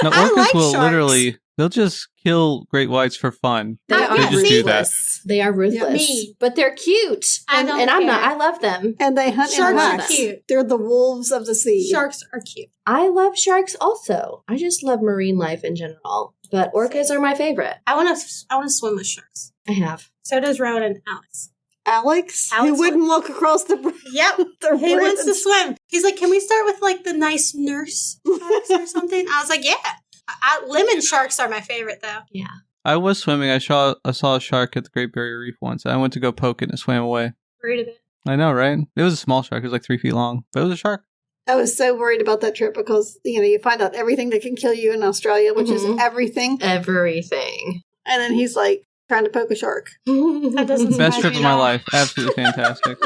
Speaker 1: No,
Speaker 3: I
Speaker 1: orcas
Speaker 3: like
Speaker 1: will
Speaker 3: sharks.
Speaker 1: literally, they'll just kill great whites for fun.
Speaker 2: They
Speaker 3: I
Speaker 2: are
Speaker 3: just
Speaker 1: do
Speaker 2: ruthless. They are ruthless.
Speaker 3: Me.
Speaker 2: But they're cute.
Speaker 3: I
Speaker 2: And,
Speaker 3: don't
Speaker 2: and I'm
Speaker 3: care.
Speaker 2: not. I love them.
Speaker 4: And they hunt in
Speaker 3: Sharks are
Speaker 4: packs.
Speaker 3: cute.
Speaker 4: They're the wolves of the sea.
Speaker 3: Sharks are cute.
Speaker 2: I love sharks also. I just love marine life in general. But orcas are my favorite.
Speaker 3: I want to swim with sharks.
Speaker 2: I have.
Speaker 3: So does Rowan and Alex.
Speaker 4: Alex,
Speaker 3: Alex
Speaker 4: who wouldn't walk across the bridge.
Speaker 3: Yep. He wants to swim. He's like, can we start with like the nice nurse sharks or something? I was like, yeah. Lemon sharks are my favorite though.
Speaker 2: Yeah.
Speaker 1: I was swimming. I saw a shark at the Great Barrier Reef once. I went to go poke it and it swam away.
Speaker 3: Worried of it.
Speaker 1: I know, right? It was a small shark. It was like 3 feet long, but it was a shark.
Speaker 4: I was so worried about that trip because, you find out everything that can kill you in Australia, which is
Speaker 2: Mhm.
Speaker 4: everything.
Speaker 2: Everything.
Speaker 4: And then he's like trying to poke a shark.
Speaker 3: That doesn't
Speaker 1: Best
Speaker 3: surprise
Speaker 1: trip
Speaker 3: me
Speaker 1: of
Speaker 3: at
Speaker 1: my
Speaker 3: all.
Speaker 1: life. Absolutely fantastic.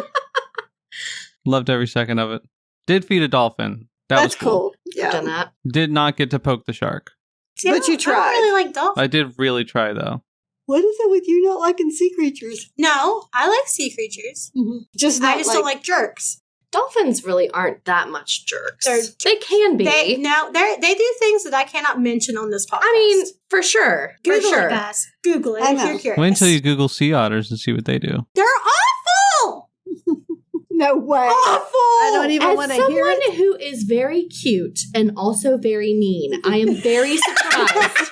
Speaker 1: Loved every second of it. Did feed a dolphin. That
Speaker 4: That's
Speaker 1: was cool.
Speaker 2: I've done
Speaker 4: Yeah.
Speaker 2: that.
Speaker 1: Did not get to poke the shark.
Speaker 3: See,
Speaker 4: But you
Speaker 3: I
Speaker 4: tried.
Speaker 3: don't really like dolphins.
Speaker 1: I did really try though.
Speaker 4: What is it with you not liking sea creatures?
Speaker 3: No, I like sea creatures.
Speaker 4: Just not
Speaker 3: I just don't like jerks.
Speaker 2: Dolphins really aren't that much jerks.
Speaker 3: They're-
Speaker 2: They can be.
Speaker 3: They do things that I cannot mention on this podcast.
Speaker 2: I mean, for sure.
Speaker 3: Google
Speaker 2: for sure.
Speaker 3: it, guys. Google it
Speaker 4: I
Speaker 3: if
Speaker 4: know.
Speaker 3: you're curious.
Speaker 1: Wait until you Google sea otters and see what they do.
Speaker 3: They're awful.
Speaker 4: No way.
Speaker 3: Awful.
Speaker 4: I don't even
Speaker 2: As
Speaker 4: want to hear
Speaker 2: someone
Speaker 4: it.
Speaker 2: who is very cute and also very mean, I am very surprised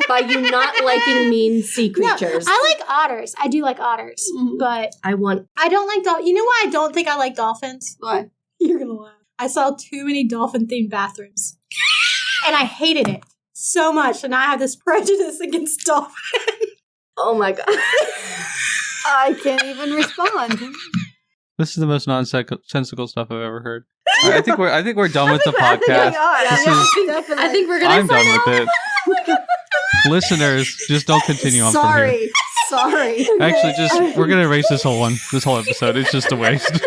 Speaker 2: by you not liking mean sea creatures.
Speaker 3: No, I like otters. I do like otters,
Speaker 4: Mhm.
Speaker 3: but
Speaker 2: I want.
Speaker 3: I don't like dolphins. You know why I don't think I like dolphins?
Speaker 4: Why?
Speaker 3: You're gonna laugh. I saw too many dolphin-themed bathrooms, and I hated it so much. And I have this prejudice against dolphins.
Speaker 2: Oh my god.
Speaker 4: I can't even respond.
Speaker 1: This is the most nonsensical stuff I've ever heard. All right, I think we're done with the
Speaker 4: I think we
Speaker 1: podcast.
Speaker 4: are.
Speaker 1: This
Speaker 4: Yeah,
Speaker 1: is-
Speaker 4: definitely.
Speaker 2: I think we're gonna.
Speaker 1: I'm
Speaker 2: sign
Speaker 1: done
Speaker 2: off.
Speaker 1: with it. Listeners, just don't continue on from here.
Speaker 4: Sorry. Sorry.
Speaker 1: Actually, we're gonna erase this whole episode. It's just a waste.
Speaker 3: How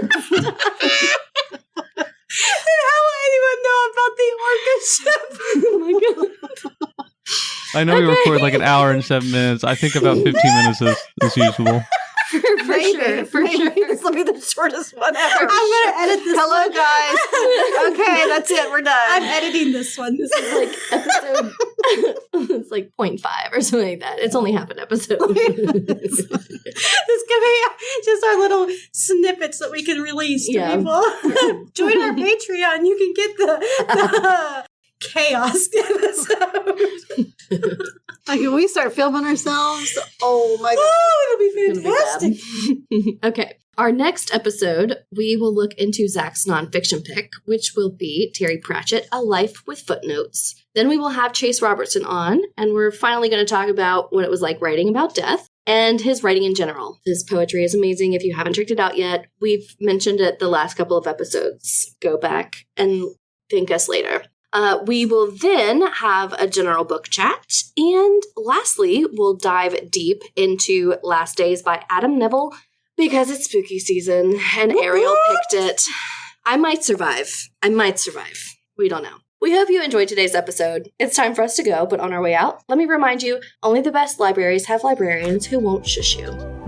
Speaker 3: will anyone know about the orca ship?
Speaker 2: Oh my god.
Speaker 1: I know we record like an hour and 7 minutes. I think about 15 minutes is usual.
Speaker 2: For sure. For
Speaker 4: Maybe
Speaker 2: sure.
Speaker 4: this will be the shortest one ever.
Speaker 3: I'm gonna edit this.
Speaker 4: Hello,
Speaker 3: one.
Speaker 4: guys. Okay, that's it. We're done.
Speaker 3: I'm editing this one.
Speaker 2: This is like episode. It's like 0.5 or something like that. It's only half an episode.
Speaker 3: This could be just our little snippets that we can release to
Speaker 2: Yeah.
Speaker 3: people. Join our Patreon. You can get the chaos episode.
Speaker 4: Like, can we start filming ourselves? Oh my god.
Speaker 3: Oh, it'll be
Speaker 2: It's gonna
Speaker 3: fantastic.
Speaker 2: be bad. Okay. Our next episode, we will look into Zach's nonfiction pick, which will be Terry Pratchett, A Life with Footnotes. Then we will have Chase Robertson on, and we're finally going to talk about what it was like writing about death and his writing in general. His poetry is amazing. If you haven't checked it out yet, we've mentioned it the last couple of episodes. Go back and thank us later. We will then have a general book chat. And lastly, we'll dive deep into Last Days by Adam Neville because it's spooky season and Ariel picked it. I might survive. We don't know. We hope you enjoyed today's episode. It's time for us to go, but on our way out, let me remind you, only the best libraries have librarians who won't shush you.